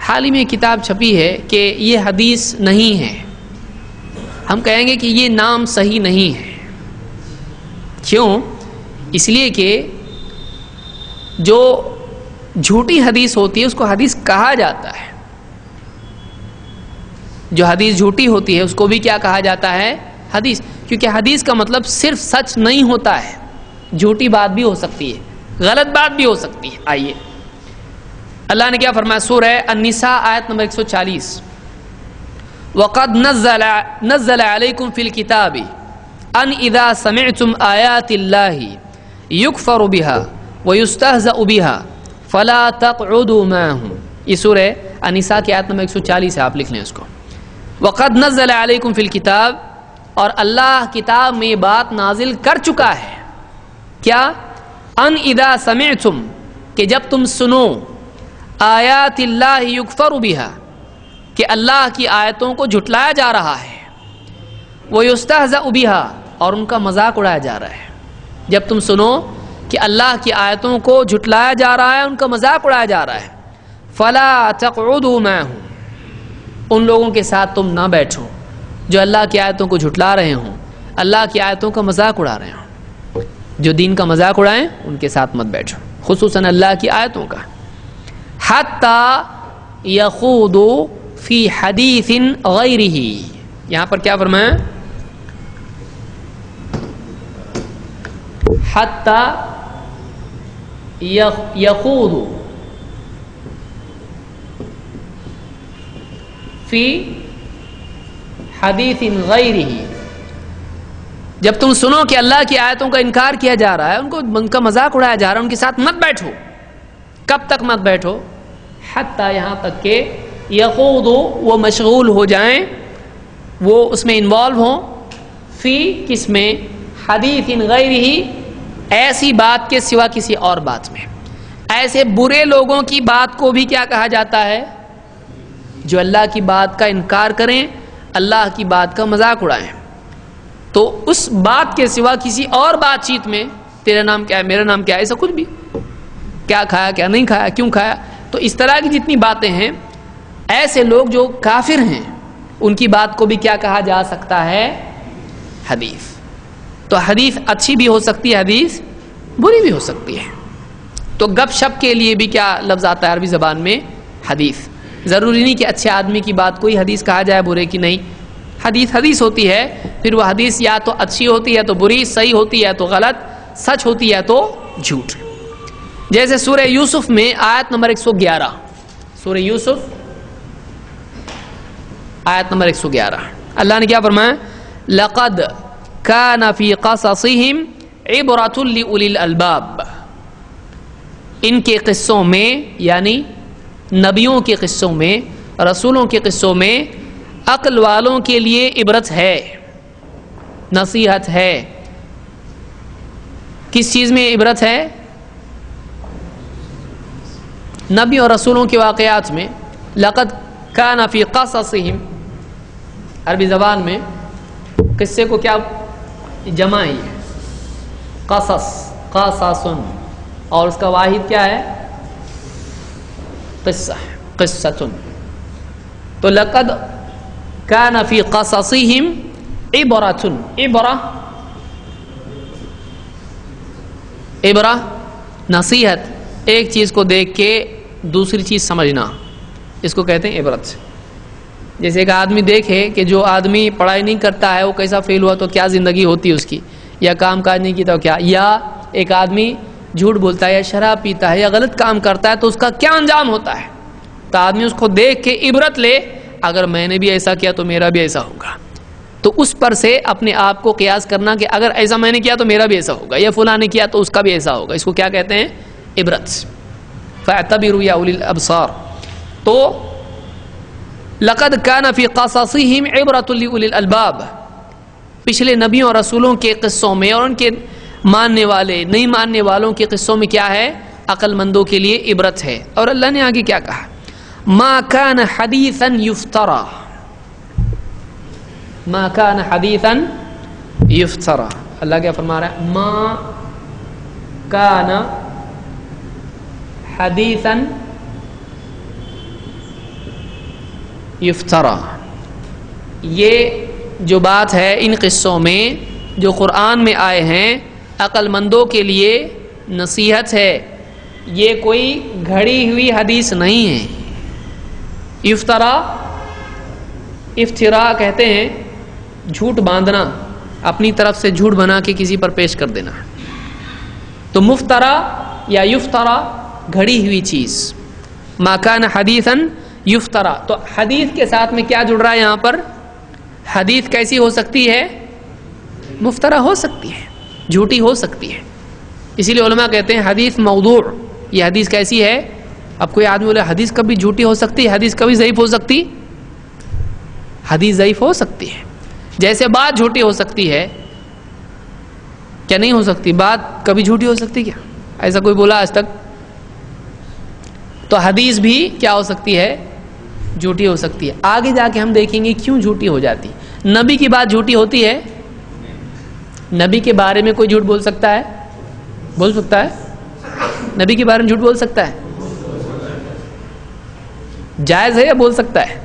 حال ہی میں کتاب چھپی ہے کہ یہ حدیث نہیں ہے، ہم کہیں گے کہ یہ نام صحیح نہیں ہے. کیوں؟ اس لیے کہ جو جھوٹی حدیث ہوتی ہے اس کو حدیث کہا جاتا ہے. جو حدیث جھوٹی ہوتی ہے اس کو بھی کیا کہا جاتا ہے؟ حدیث. کیونکہ حدیث کا مطلب صرف سچ نہیں ہوتا ہے، جھوٹی بات بھی ہو سکتی ہے، غلط بات بھی ہو سکتی ہے. آئیے اللہ نے کیا فرمایا سورہ النساء آیت نمبر 140 وَقَدْ نَزَّلَ عَلَيْكُمْ فِي الْكِتَابِ أَنْ إِذَا سَمِعْتُمْ آيَاتِ اللَّهِ يُكْفَرُ بِهَا وَيُسْتَهْزَأُ بِهَا فَلَا تَقْعُدُوا مَعَهُمْ. یہ سورہ النساء کی آیت نمبر 140 ہے، آپ لکھ لیں اس کو. وَقَدْ نَزَّلَ عَلَيْكُمْ فِي الْكِتَابِ، اور اللہ کتاب میں بات نازل کر چکا ہے. کیا؟ ان اذا سمعتم، کہ جب تم سنو، آیات اللہ یکفر بہا، کہ اللہ کی آیتوں کو جھٹلایا جا رہا ہے، ویستہزأ بہا، اور ان کا مذاق اڑایا جا رہا ہے. جب تم سنو کہ اللہ کی آیتوں کو جھٹلایا جا رہا ہے، ان کا مذاق اڑایا جا رہا ہے، فلا تقعدوا معهم، ان لوگوں کے ساتھ تم نہ بیٹھو جو اللہ کی آیتوں کو جھٹلا رہے ہوں، اللہ کی آیتوں کا مذاق اڑا رہے ہوں. جو دین کا مذاق اڑائیں ان کے ساتھ مت بیٹھو، خصوصاً اللہ کی آیتوں کا. حتی یخوضوا فی حدیث غیرہ، یہاں پر کیا فرمایا؟ حتی یخوضوا فی حدیث غیرہ. جب تم سنو کہ اللہ کی آیتوں کا انکار کیا جا رہا ہے، ان کا مذاق اڑایا جا رہا ہے، ان کے ساتھ مت بیٹھو. کب تک مت بیٹھو؟ حتیٰ یہاں تک کہ یخوضوا، وہ مشغول ہو جائیں، وہ اس میں انوالو ہوں، فی کس میں؟ حدیث غیرہ، ایسی بات کے سوا کسی اور بات میں. ایسے برے لوگوں کی بات کو بھی کیا کہا جاتا ہے؟ جو اللہ کی بات کا انکار کریں، اللہ کی بات کا مذاق اڑائیں. تو اس بات کے سوا کسی اور بات چیت میں تیرا نام کیا ہے، میرا نام کیا ہے، ایسا کچھ بھی، کیا کھایا کیا نہیں کھایا، کیوں کھایا، تو اس طرح کی جتنی باتیں ہیں، ایسے لوگ جو کافر ہیں ان کی بات کو بھی کیا کہا جا سکتا ہے؟ حدیث. تو حدیث اچھی بھی ہو سکتی ہے، حدیث بری بھی ہو سکتی ہے. تو گپ شپ کے لیے بھی کیا لفظ آتا ہے عربی زبان میں؟ حدیث. ضروری نہیں کہ اچھے آدمی کی بات کوئی حدیث کہا جائے، برے کی نہیں. حدیث حدیث ہوتی ہے، پھر وہ حدیث یا تو اچھی ہوتی ہے تو بری، صحیح ہوتی ہے تو غلط، سچ ہوتی ہے تو جھوٹ. جیسے سورہ یوسف میں آیت نمبر 111، سورہ یوسف آیت نمبر 111. اللہ نے کیا فرمایا؟ لقد کان فی قصصہم عبرۃ لأولی الالباب. ان کے قصوں میں، یعنی نبیوں کے قصوں میں، رسولوں کے قصوں میں عقل والوں کے لیے عبرت ہے، نصیحت ہے. کس چیز میں عبرت ہے؟ نبی اور رسولوں کے واقعات میں. لقد کان فی قصصہم، عربی زبان میں قصے کو کیا جمع ہے؟ قصص، قصص، اور اس کا واحد کیا ہے؟ قصہ، قصۃ. تو لقد کان فی قصصہم عبرۃ. عبرہ نصیحت، ایک چیز کو دیکھ کے دوسری چیز سمجھنا، اس کو کہتے ہیں عبرت. جیسے ایک آدمی دیکھے کہ جو آدمی پڑھائی نہیں کرتا ہے وہ کیسا فیل ہوا تو کیا زندگی ہوتی ہے اس کی، یا کام کاج نہیں کیا تو کیا، یا ایک آدمی جھوٹ بولتا ہے یا شراب پیتا ہے یا غلط کام کرتا ہے تو اس کا کیا انجام ہوتا ہے. تو آدمی اس کو دیکھ کے عبرت لے، اگر میں نے بھی ایسا کیا تو میرا بھی ایسا ہوگا. تو اس پر سے اپنے آپ کو قیاس کرنا کہ اگر ایسا میں نے کیا تو میرا بھی ایسا ہوگا، یا فلاں نے کیا تو اس کا بھی ایسا ہوگا. اس کو کیا کہتے ہیں؟ عبرت. فاعتبروا یا اولی الابصار. تو لقد کان فی قصصہم عبرۃ لأولی الالباب، پچھلے نبیوں اور رسولوں کے قصوں میں اور ان کے ماننے والے نہیں ماننے والوں کے قصوں میں کیا ہے؟ عقل مندوں کے لیے عبرت ہے. اور اللہ نے آگے کیا کہا؟ ما کان حدیثا یفترا، ما کان حدیثا یفترا. اللہ کیا فرما رہا ہے؟ ما کان حدیثا یفترا. یہ جو بات ہے ان قصوں میں جو قرآن میں آئے ہیں عقل مندوں کے لیے نصیحت ہے. یہ کوئی گھڑی ہوئی حدیث نہیں ہے. افترا، افترا کہتے ہیں جھوٹ باندھنا، اپنی طرف سے جھوٹ بنا کے کسی پر پیش کر دینا. تو مفترا یا یفترا گھڑی ہوئی چیز. ما کان حدیثا یفترا. تو حدیث کے ساتھ میں کیا جڑ رہا ہے یہاں پر؟ حدیث کیسی ہو سکتی ہے؟ مفترا ہو سکتی ہے، جھوٹی ہو سکتی ہے. اسی لیے علماء کہتے ہیں حدیث موضوع. یہ حدیث کیسی ہے؟ اب کوئی آدمی بولے حدیث کبھی جھوٹی ہو سکتی ہے، حدیث کبھی ضعیف ہو سکتی، حدیث ضعیف ہو سکتی ہے. جیسے بات جھوٹی ہو سکتی ہے، کیا نہیں ہو سکتی؟ بات کبھی جھوٹی ہو سکتی کیا؟ ایسا کوئی بولا آج تک؟ تو حدیث بھی کیا ہو سکتی ہے؟ جھوٹی ہو سکتی ہے. آگے جا کے ہم دیکھیں گے کیوں جھوٹی ہو جاتی. نبی کی بات جھوٹی ہوتی ہے؟ نبی کے بارے میں کوئی جھوٹ بول سکتا ہے؟ بول سکتا ہے؟ نبی کے بارے میں جھوٹ بول سکتا ہے؟ جائز ہے یا بول سکتا ہے؟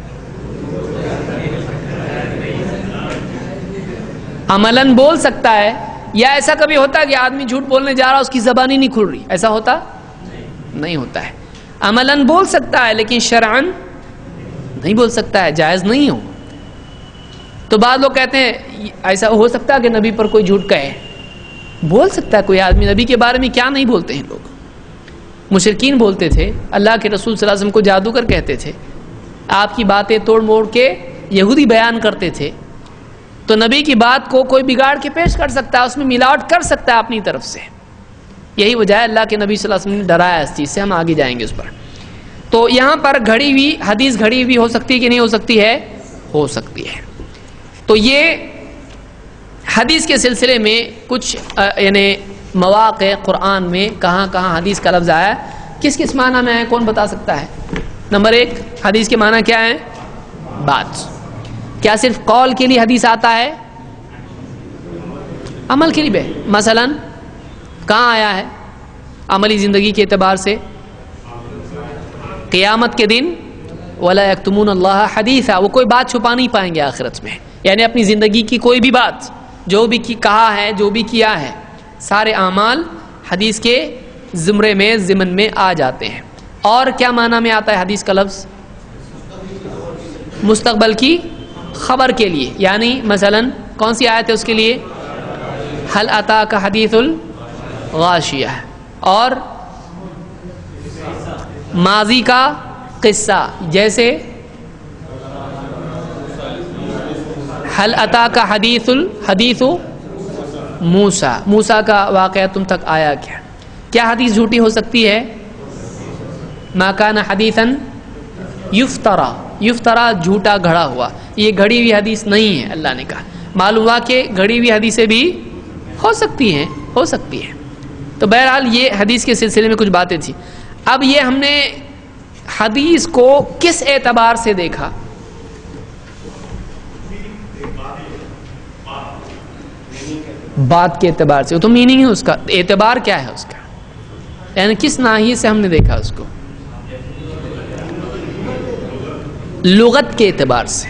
عملاً بول سکتا ہے. یا ایسا کبھی ہوتا ہے کہ آدمی جھوٹ بولنے جا رہا اس کی زبان ہی نہیں کھل رہی؟ ایسا ہوتا نہیں ہوتا ہے. عملاً بول سکتا ہے لیکن شرعاً نہیں بول سکتا ہے، جائز نہیں ہو. تو بعض لوگ کہتے ہیں ایسا ہو سکتا ہے کہ نبی پر کوئی جھوٹ کہے. بول سکتا ہے کوئی آدمی. نبی کے بارے میں کیا نہیں بولتے ہیں لوگ. مشرکین بولتے تھے اللہ کے رسول صلی اللہ علیہ وسلم کو جادوگر کہتے تھے، آپ کی باتیں توڑ موڑ کے یہودی بیان کرتے تھے. تو نبی کی بات کو کوئی بگاڑ کے پیش کر سکتا ہے، اس میں ملاوٹ کر سکتا ہے اپنی طرف سے. یہی وجہ ہے اللہ کے نبی صلی اللہ علیہ وسلم نے ڈرایا اس چیز سے. ہم آگے جائیں گے اس پر. تو یہاں پر گھڑی ہوئی حدیث گھڑی ہوئی ہو سکتی ہے کہ نہیں ہو سکتی ہے؟ ہو سکتی ہے. تو یہ حدیث کے سلسلے میں کچھ یعنی مواقع قرآن میں کہاں کہاں حدیث کا لفظ آیا، کس کس معنی میں ہے، کون بتا سکتا ہے؟ نمبر 1 حدیث کے معنی کیا ہے؟ بات. کیا صرف قول کے لیے حدیث آتا ہے؟ عمل کے لیے بھی. مثلا کہاں آیا ہے عملی زندگی کے اعتبار سے؟ قیامت کے دن وَلَا يَكْتُمُونَ اللَّهَ حَدِيثًا، وہ کوئی بات چھپا نہیں پائیں گے آخرت میں. یعنی اپنی زندگی کی کوئی بھی بات جو بھی کہا ہے، جو بھی کیا ہے، سارے اعمال حدیث کے زمرے میں ضمن میں آ جاتے ہیں. اور کیا معنی میں آتا ہے حدیث کا لفظ؟ مستقبل کی خبر کے لیے. یعنی مثلا کون سی آیت ہے اس کے لیے؟ هل اتاک حدیث الغاشیہ. اور ماضی کا قصہ جیسے حل اتاک حدیث موسیٰ، موسیٰ کا واقعہ تم تک آیا کیا؟ کیا حدیث جھوٹی ہو سکتی ہے؟ ما کان حدیثا یفترا، یفترا جھوٹا گھڑا ہوا، یہ گھڑی ہوئی حدیث نہیں ہے، اللہ نے کہا۔ معلوم ہوا کہ گھڑی ہوئی حدیثیں بھی ہو سکتی ہیں، ہو سکتی ہیں۔ تو بہرحال یہ حدیث کے سلسلے میں کچھ باتیں تھیں۔ اب یہ ہم نے حدیث کو کس اعتبار سے دیکھا؟ بات کے اعتبار سے، تو میننگ ہے اس کا، اعتبار کیا ہے اس کا، یعنی کس ناحیے سے ہم نے دیکھا اس کو؟ لغت کے اعتبار سے،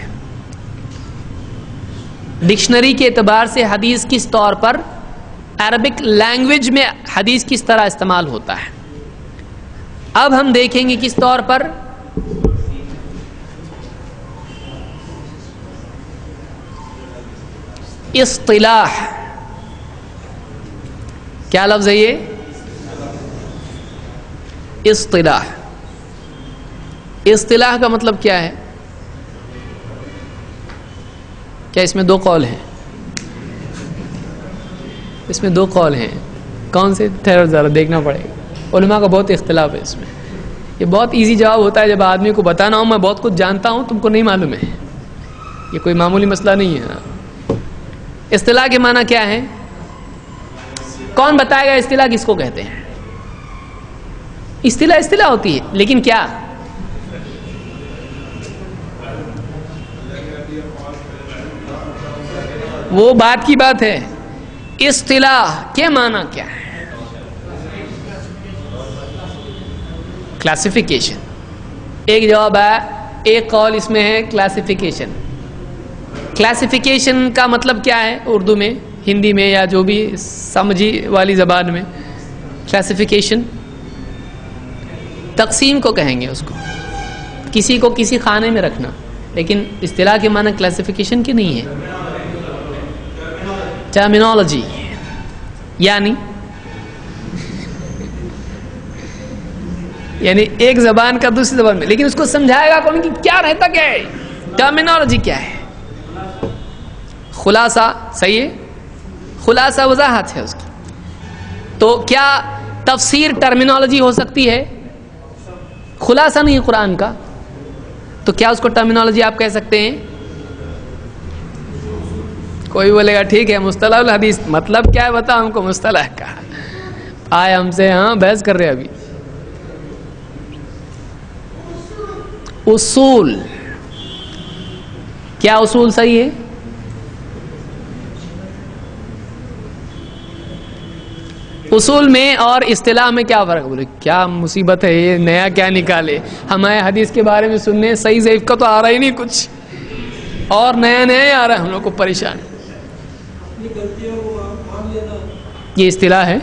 ڈکشنری کے اعتبار سے حدیث کس طور پر، عربک لینگویج میں حدیث کس طرح استعمال ہوتا ہے۔ اب ہم دیکھیں گے کس طور پر اصطلاح، کیا لفظ ہے یہ؟ اصطلاح۔ اصطلاح کا مطلب کیا ہے؟ کیا اس میں دو قول ہیں؟ اس میں دو قول ہیں، کون سے؟ ٹھہرو ذرا دیکھنا پڑے گا، علماء کا بہت اختلاف ہے اس میں۔ یہ بہت ایزی جواب ہوتا ہے جب آدمی کو بتانا ہو میں بہت کچھ جانتا ہوں تم کو نہیں معلوم ہے، یہ کوئی معمولی مسئلہ نہیں ہے۔ اصطلاح کے معنی کیا ہے؟ کون بتائے گا اصطلاح کس کو کہتے ہیں؟ اصطلاح اصطلاح ہوتی ہے، لیکن کیا؟ وہ بات کی بات ہے، اصطلاح کے معنی کیا ہے؟ کلاسیفیکیشن۔ ایک جواب ہے، ایک قول اس میں ہے کلاسیفیکیشن۔ کلاسیفیکیشن کا مطلب کیا ہے اردو میں، ہندی میں، یا جو بھی سمجھی والی زبان میں؟ کلاسیفیکیشن تقسیم کو کہیں گے، اس کو کسی کو کسی خانے میں رکھنا، لیکن اصطلاح کے معنی کلاسیفیکیشن کی نہیں ہے، ٹرمینالوجی، یعنی ایک زبان کا دوسری زبان میں، لیکن اس کو سمجھائے گا کون کہ کیا رہتا کیا ہے، ٹرمینالوجی کیا ہے، خلاصہ، صحیح ہے، خلاصہ وضاحت ہے اس کی۔ تو کیا تفسیر ٹرمینالوجی ہو سکتی ہے؟ خلاصہ نہیں قرآن کا، تو کیا اس کو ٹرمینالوجی آپ کہہ سکتے ہیں؟ کوئی بولے گا ٹھیک ہے مصطلح الحدیث، مطلب کیا ہے بتا ہم کو مصطلح کا، آئے ہم سے ہاں بحث کر رہے ابھی۔ اصول، کیا اصول صحیح ہے؟ اصول میں اور اصطلاح میں کیا فرق؟ بولے کیا مصیبت ہے یہ، نیا کیا نکالے، ہمارے حدیث کے بارے میں سننے صحیح ضعیف کا تو آ رہا ہی نہیں کچھ، اور نیا نیا ہی آ رہا ہے، ہم لوگ کو پریشان۔ یہ اصطلاح ہے؟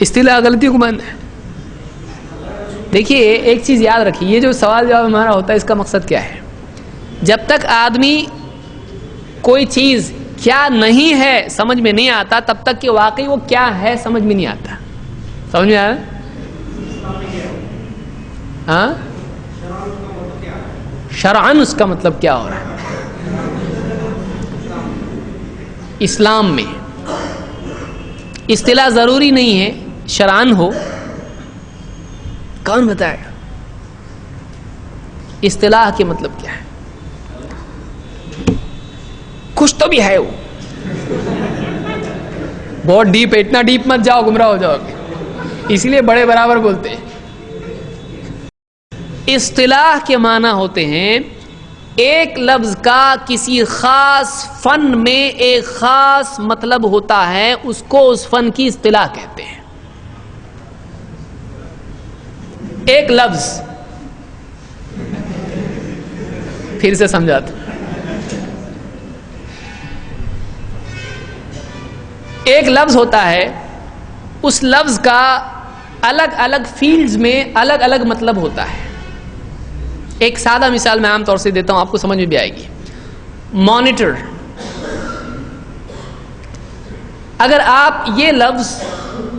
اصطلاح غلطیوں کو ماننا ہے۔ دیکھیے ایک چیز یاد رکھیے، یہ جو سوال جواب ہمارا ہوتا ہے اس کا مقصد کیا ہے؟ جب تک آدمی کوئی چیز کیا نہیں ہے سمجھ میں نہیں آتا، تب تک کہ واقعی وہ کیا ہے سمجھ میں نہیں آتا۔ سمجھ میں آیا؟ ہاں، شرعاً اس کا مطلب کیا ہو رہا ہے؟ اسلام میں اصطلاح ضروری نہیں ہے شرعاً ہو، کون بتائے گا اصطلاح کے مطلب کیا ہے؟ کچھ تو بھی ہے، وہ بہت ڈیپ ہے، اتنا ڈیپ مت جاؤ گمراہ ہو جاؤ گے، اس لیے بڑے برابر بولتے ہیں۔ اصطلاح کے معنی ہوتے ہیں ایک لفظ کا کسی خاص فن میں ایک خاص مطلب ہوتا ہے، اس کو اس فن کی اصطلاح کہتے ہیں۔ ایک لفظ، پھر سے سمجھاتا ہوں، ایک لفظ ہوتا ہے، اس لفظ کا الگ الگ فیلڈز میں الگ الگ مطلب ہوتا ہے۔ ایک سادہ مثال میں عام طور سے دیتا ہوں، آپ کو سمجھ میں بھی آئے گی۔ مانیٹر، اگر آپ یہ لفظ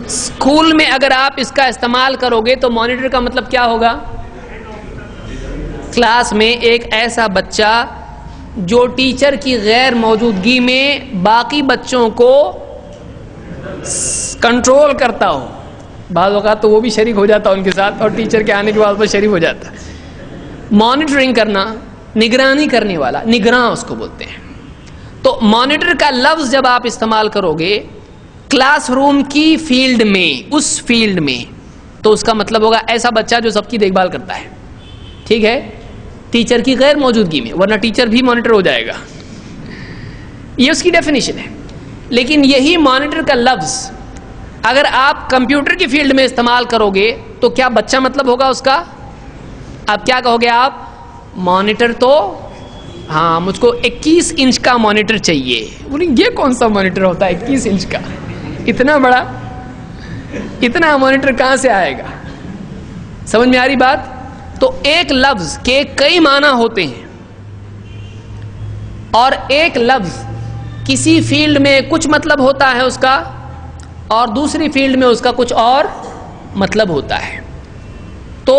اسکول میں اگر آپ اس کا استعمال کرو گے تو مانیٹر کا مطلب کیا ہوگا؟ کلاس میں ایک ایسا بچہ جو ٹیچر کی غیر موجودگی میں باقی بچوں کو کنٹرول کرتا ہو. بعض اوقات تو وہ بھی شریک ہو جاتا ان کے ساتھ اور ٹیچر کے آنے کے بعد وہ شریک ہو جاتا ہے. مانیٹرنگ کرنا, نگرانی کرنے والا, نگراں اس کو بولتے ہیں. تو مانیٹر کا لفظ جب آپ استعمال کرو گے کلاس روم کی فیلڈ میں, اس فیلڈ میں, تو اس کا مطلب ہوگا ایسا بچہ جو سب کی دیکھ بھال کرتا ہے, ٹھیک ہے, ٹیچر کی غیر موجودگی میں, ورنہ ٹیچر بھی مانیٹر ہو جائے گا. یہ اس کی ڈیفینیشن ہے. لیکن یہی مانیٹر کا لفظ اگر آپ کمپیوٹر کی فیلڈ میں استعمال کرو گے تو کیا بچہ مطلب ہوگا اس کا؟ آپ کیا کہو گے؟ آپ مانیٹر تو ہاں مجھ کو 21 انچ کا مانیٹر چاہیے. بولیں یہ کون سا مانیٹر ہوتا ہے 21 انچ کا؟ اتنا بڑا, اتنا مانیٹر کہاں سے آئے گا؟ سمجھ میں آ رہی بات؟ تو ایک لفظ کے کئی معنی ہوتے ہیں, اور ایک لفظ کسی فیلڈ میں کچھ مطلب ہوتا ہے اس کا, اور دوسری فیلڈ میں اس کا کچھ اور مطلب ہوتا ہے. تو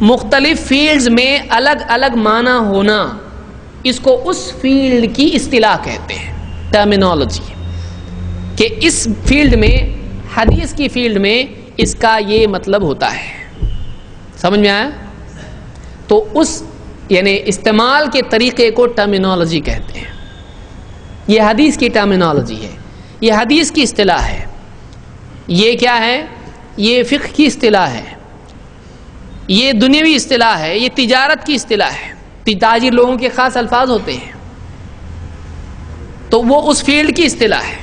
مختلف فیلڈز میں الگ الگ معنی ہونا, اس کو اس فیلڈ کی اصطلاح کہتے ہیں, ٹرمینالوجی, کہ اس فیلڈ میں, حدیث کی فیلڈ میں اس کا یہ مطلب ہوتا ہے. سمجھ میں آیا؟ تو اس یعنی استعمال کے طریقے کو ٹرمینالوجی کہتے ہیں. یہ حدیث کی ٹرمینالوجی ہے, یہ حدیث کی اصطلاح ہے. یہ کیا ہے؟ یہ فقہ کی اصطلاح ہے, یہ دنیاوی اصطلاح ہے, یہ تجارت کی اصطلاح ہے. تاجر لوگوں کے خاص الفاظ ہوتے ہیں, تو وہ اس فیلڈ کی اصطلاح ہے.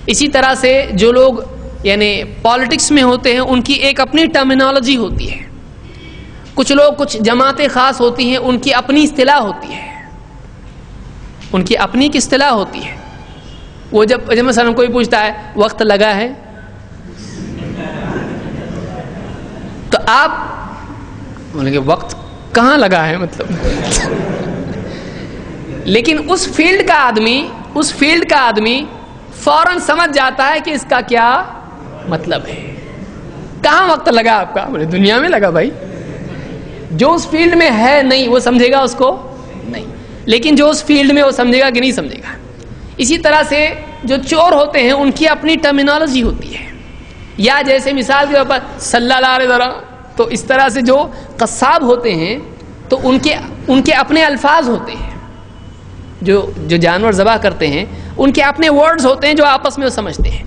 اسی طرح سے جو لوگ یعنی پالیٹکس میں ہوتے ہیں ان کی ایک اپنی ٹرمینالوجی ہوتی ہے. کچھ لوگ, کچھ جماعتیں خاص ہوتی ہیں, ان کی اپنی اصطلاح ہوتی ہے, ان کی اپنی کی اصطلاح ہوتی ہے. وہ جب مثلا کوئی پوچھتا ہے وقت لگا ہے, تو آپ بولیں گے وقت کہاں لگا ہے مطلب. لیکن اس فیلڈ کا آدمی فوراً سمجھ جاتا ہے کہ اس کا کیا مطلب ہے. کہاں وقت لگا آپ کا؟ بولے دنیا میں لگا بھائی. جو اس فیلڈ میں ہے نہیں وہ سمجھے گا اس کو نہیں, لیکن جو اس فیلڈ میں وہ سمجھے گا کہ نہیں سمجھے گا. اسی طرح سے جو چور ہوتے ہیں ان کی اپنی ٹرمینالوجی ہوتی ہے. یا جیسے مثال کے طور پر صلی اللہ علیہ وسلم, تو اس طرح سے جو قصاب ہوتے ہیں تو ان کے اپنے الفاظ ہوتے ہیں. جو جانور ذبح کرتے ہیں ان کے اپنے ورڈز ہوتے ہیں جو آپس میں وہ سمجھتے ہیں.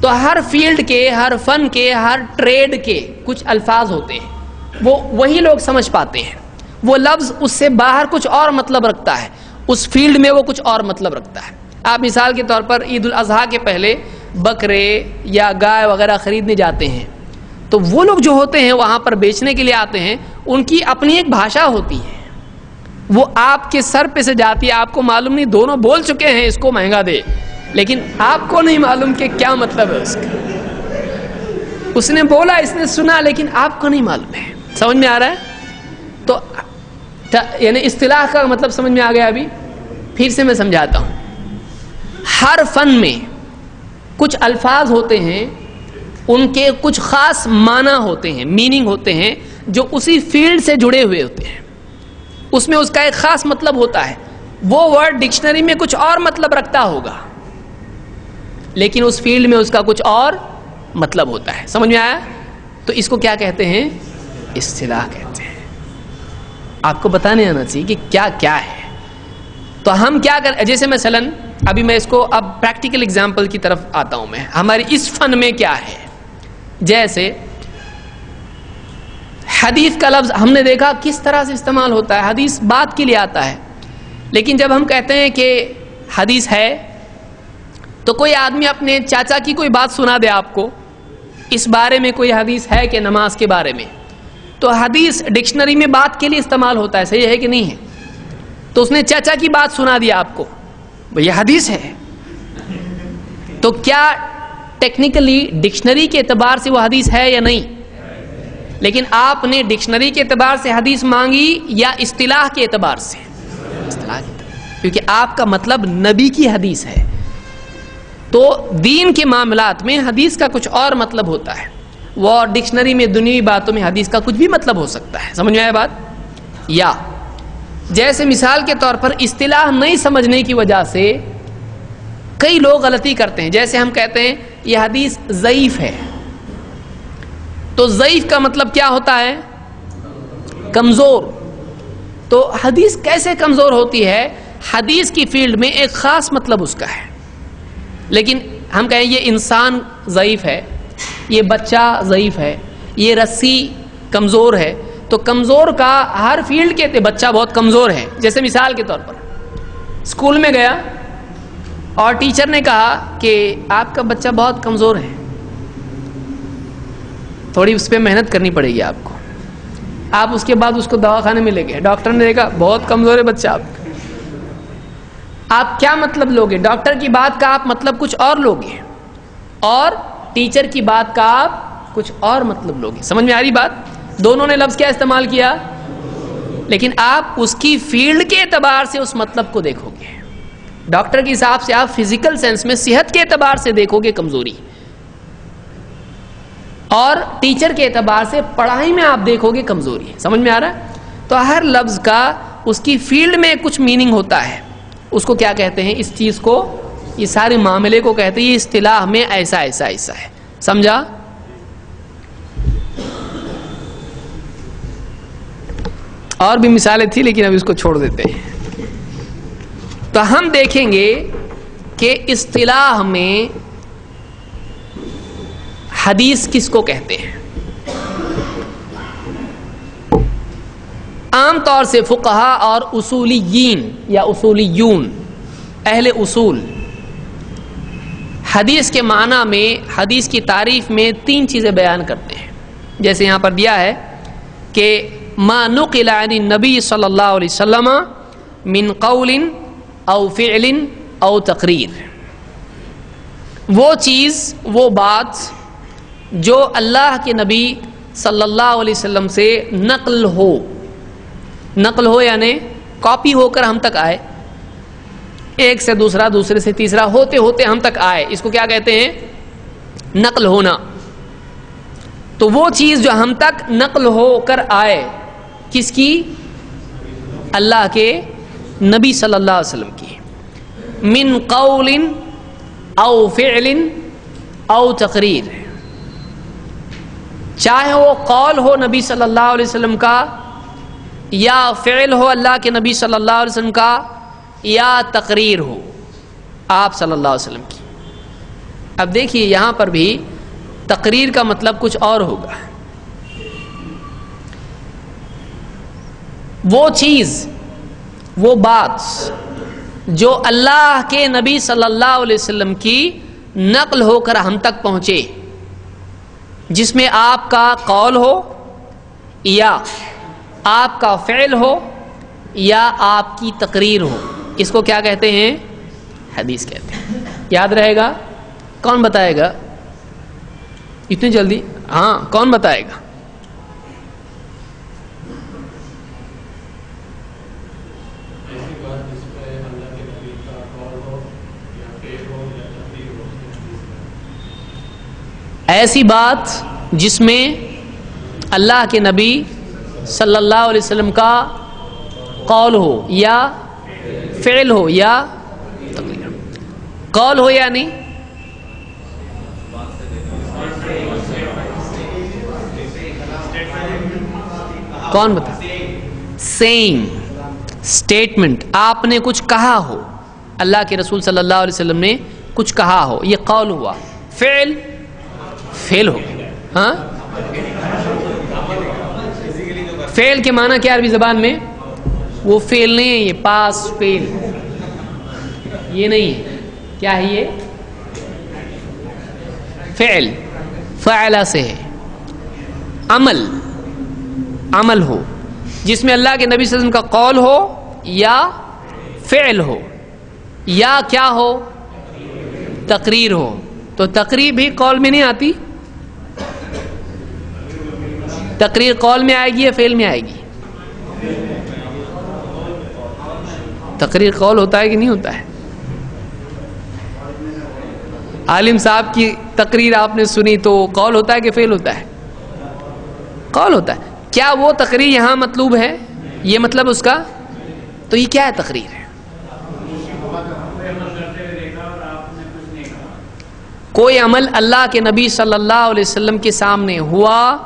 تو ہر فیلڈ کے, ہر فن کے, ہر ٹریڈ کے کچھ الفاظ ہوتے ہیں, وہی لوگ سمجھ پاتے ہیں. وہ لفظ اس سے باہر کچھ اور مطلب رکھتا ہے, اس فیلڈ میں وہ کچھ اور مطلب رکھتا ہے. آپ مثال کے طور پر عید الاضحیٰ کے پہلے بکرے یا گائے وغیرہ خریدنے جاتے ہیں, تو وہ لوگ جو ہوتے ہیں وہاں پر بیچنے کے لیے آتے ہیں, ان کی اپنی ایک بھاشا ہوتی ہے, وہ آپ کے سر پہ سے جاتی ہے. آپ کو معلوم نہیں, دونوں بول چکے ہیں اس کو مہنگا دے, لیکن آپ کو نہیں معلوم کہ کیا مطلب ہے اس کا. اس نے بولا, اس نے سنا, لیکن آپ کو نہیں معلوم ہے. سمجھ میں آ رہا ہے؟ تو یعنی اصطلاح کا مطلب سمجھ میں آ گیا. ابھی پھر سے میں سمجھاتا ہوں. ہر فن میں کچھ الفاظ ہوتے ہیں, ان کے کچھ خاص معنی ہوتے ہیں, میننگ ہوتے ہیں, جو اسی فیلڈ سے جڑے ہوئے ہوتے ہیں. اس میں اس کا ایک خاص مطلب ہوتا ہے. وہ ورڈ ڈکشنری میں کچھ اور مطلب رکھتا ہوگا, لیکن اس فیلڈ میں اس کا کچھ اور مطلب ہوتا ہے. سمجھ میں آیا؟ تو اس کو کیا کہتے ہیں؟ اصطلاح کہتے ہیں. آپ کو بتانے آنا چاہیے کہ کیا کیا ہے. تو ہم کیا جیسے مثلاً ابھی میں اس کو اب پریکٹیکل اگزامپل کی طرف آتا ہوں. میں ہماری اس فن میں کیا ہے, جیسے حدیث کا لفظ ہم نے دیکھا کس طرح سے استعمال ہوتا ہے. حدیث بات کے لیے آتا ہے, لیکن جب ہم کہتے ہیں کہ حدیث ہے, تو کوئی آدمی اپنے چاچا کی کوئی بات سنا دے آپ کو, اس بارے میں کوئی حدیث ہے کہ نماز کے بارے میں, تو حدیث ڈکشنری میں بات کے لیے استعمال ہوتا ہے, صحیح ہے کہ نہیں ہے؟ تو اس نے چاچا کی بات سنا دیا آپ کو, یہ حدیث ہے. تو کیا ٹیکنیکلی ڈکشنری کے اعتبار سے وہ حدیث ہے یا نہیں؟ لیکن آپ نے ڈکشنری کے اعتبار سے حدیث مانگی یا اصطلاح کے اعتبار سے؟ اصطلاح کے اعتبار, کیونکہ آپ کا مطلب نبی کی حدیث ہے. تو دین کے معاملات میں حدیث کا کچھ اور مطلب ہوتا ہے. وہ ڈکشنری میں دنیوی باتوں میں حدیث کا کچھ بھی مطلب ہو سکتا ہے. سمجھ میں آیا بات؟ یا جیسے مثال کے طور پر اصطلاح نہیں سمجھنے کی وجہ سے کئی لوگ غلطی کرتے ہیں. جیسے ہم کہتے ہیں یہ حدیث ضعیف ہے، تو ضعیف کا مطلب کیا ہوتا ہے؟ کمزور. تو حدیث کیسے کمزور ہوتی ہے؟ حدیث کی فیلڈ میں ایک خاص مطلب اس کا ہے. لیکن ہم کہیں یہ انسان ضعیف ہے، یہ بچہ ضعیف ہے، یہ رسی کمزور ہے، تو کمزور کا ہر فیلڈ کے بچہ بہت کمزور ہے. جیسے مثال کے طور پر اسکول میں گیا اور ٹیچر نے کہا کہ آپ کا بچہ بہت کمزور ہے، تھوڑی اس پہ محنت کرنی پڑے گی آپ کو. آپ اس کے بعد اس کو دواخانے میں لے گئے، ڈاکٹر نے دیکھا بہت کمزور ہے بچہ آپ کیا مطلب لوگے؟ ڈاکٹر کی بات کا آپ مطلب کچھ اور لوگے اور ٹیچر کی بات کا آپ کچھ اور مطلب لوگے. سمجھ میں آ رہی بات؟ دونوں نے لفظ کیا استعمال کیا، لیکن آپ اس کی فیلڈ کے اعتبار سے اس مطلب کو دیکھو گے. ڈاکٹر کے حساب سے آپ فزیکل سینس میں صحت کے اعتبار سے دیکھو گے کمزوری، اور ٹیچر کے اعتبار سے پڑھائی میں آپ دیکھو گے کمزوری. سمجھ میں آ رہا ہے؟ تو ہر لفظ کا اس کی فیلڈ میں کچھ میننگ ہوتا ہے. اس کو کیا کہتے ہیں؟ اس چیز کو، یہ سارے معاملے کو کہتے ہیں یہ اصطلاح میں ایسا ایسا ایسا ہے. سمجھا؟ اور بھی مثالیں تھی لیکن اب اس کو چھوڑ دیتے ہیں. تو ہم دیکھیں گے کہ اصطلاح میں حدیث کس کو کہتے ہیں. عام طور سے فقہا اور اصولیین یا اصولیون، اہل اصول، حدیث کے معنی میں، حدیث کی تعریف میں 3 چیزیں بیان کرتے ہیں. جیسے یہاں پر دیا ہے کہ ما نقل عن النبی صلی اللہ علیہ وسلم من قول او فعل او تقریر. وہ چیز، وہ بات جو اللہ کے نبی صلی اللہ علیہ وسلم سے نقل ہو، نقل ہو یعنی کاپی ہو کر ہم تک آئے، ایک سے دوسرا، دوسرے سے تیسرا ہوتے ہوتے ہم تک آئے، اس کو کیا کہتے ہیں؟ نقل ہونا. تو وہ چیز جو ہم تک نقل ہو کر آئے، کس کی؟ اللہ کے نبی صلی اللہ علیہ وسلم کی. من قول او فعل او تقریر، چاہے وہ قول ہو نبی صلی اللہ علیہ وسلم کا، یا فعل ہو اللہ کے نبی صلی اللہ علیہ وسلم کا، یا تقریر ہو آپ صلی اللہ علیہ وسلم کی. اب دیکھیے یہاں پر بھی تقریر کا مطلب کچھ اور ہوگا. وہ چیز، وہ بات جو اللہ کے نبی صلی اللہ علیہ وسلم کی نقل ہو کر ہم تک پہنچے، جس میں آپ کا قول ہو یا آپ کا فعل ہو یا آپ کی تقریر ہو، اس کو کیا کہتے ہیں؟ حدیث کہتے ہیں. یاد رہے گا؟ کون بتائے گا اتنی جلدی؟ ہاں کون بتائے گا؟ ایسی بات جس میں اللہ کے نبی صلی اللہ علیہ وسلم کا قول ہو یا فعل ہو یا تقریر. قول ہو یعنی کون بتا؟ سیم اسٹیٹمنٹ، آپ نے کچھ کہا ہو، اللہ کے رسول صلی اللہ علیہ وسلم نے کچھ کہا ہو، یہ قول ہوا. فعل، فعل ہو. ہاں فعل کے معنی کیا عربی زبان میں؟ وہ فعل نہیں ہے، یہ پاس فعل، یہ نہیں ہے. کیا ہے یہ؟ فعل، فعل سے ہے. عمل، عمل ہو جس میں اللہ کے نبی صلی اللہ علیہ وسلم کا قول ہو یا فعل ہو یا کیا ہو؟ تقریر ہو. تو تقریر بھی قول میں نہیں آتی. تقریر قول میں آئے گی یا فعل میں آئے گی؟ تقریر قول ہوتا ہے کہ نہیں ہوتا ہے؟ عالم صاحب کی تقریر آپ نے سنی تو قول ہوتا ہے کہ فعل ہوتا ہے؟ قول ہوتا ہے. کیا وہ تقریر یہاں مطلوب ہے؟ یہ مطلب اس کا؟ تو یہ کیا ہے؟ تقریر ہے. کوئی عمل اللہ کے نبی صلی اللہ علیہ وسلم کے سامنے ہوا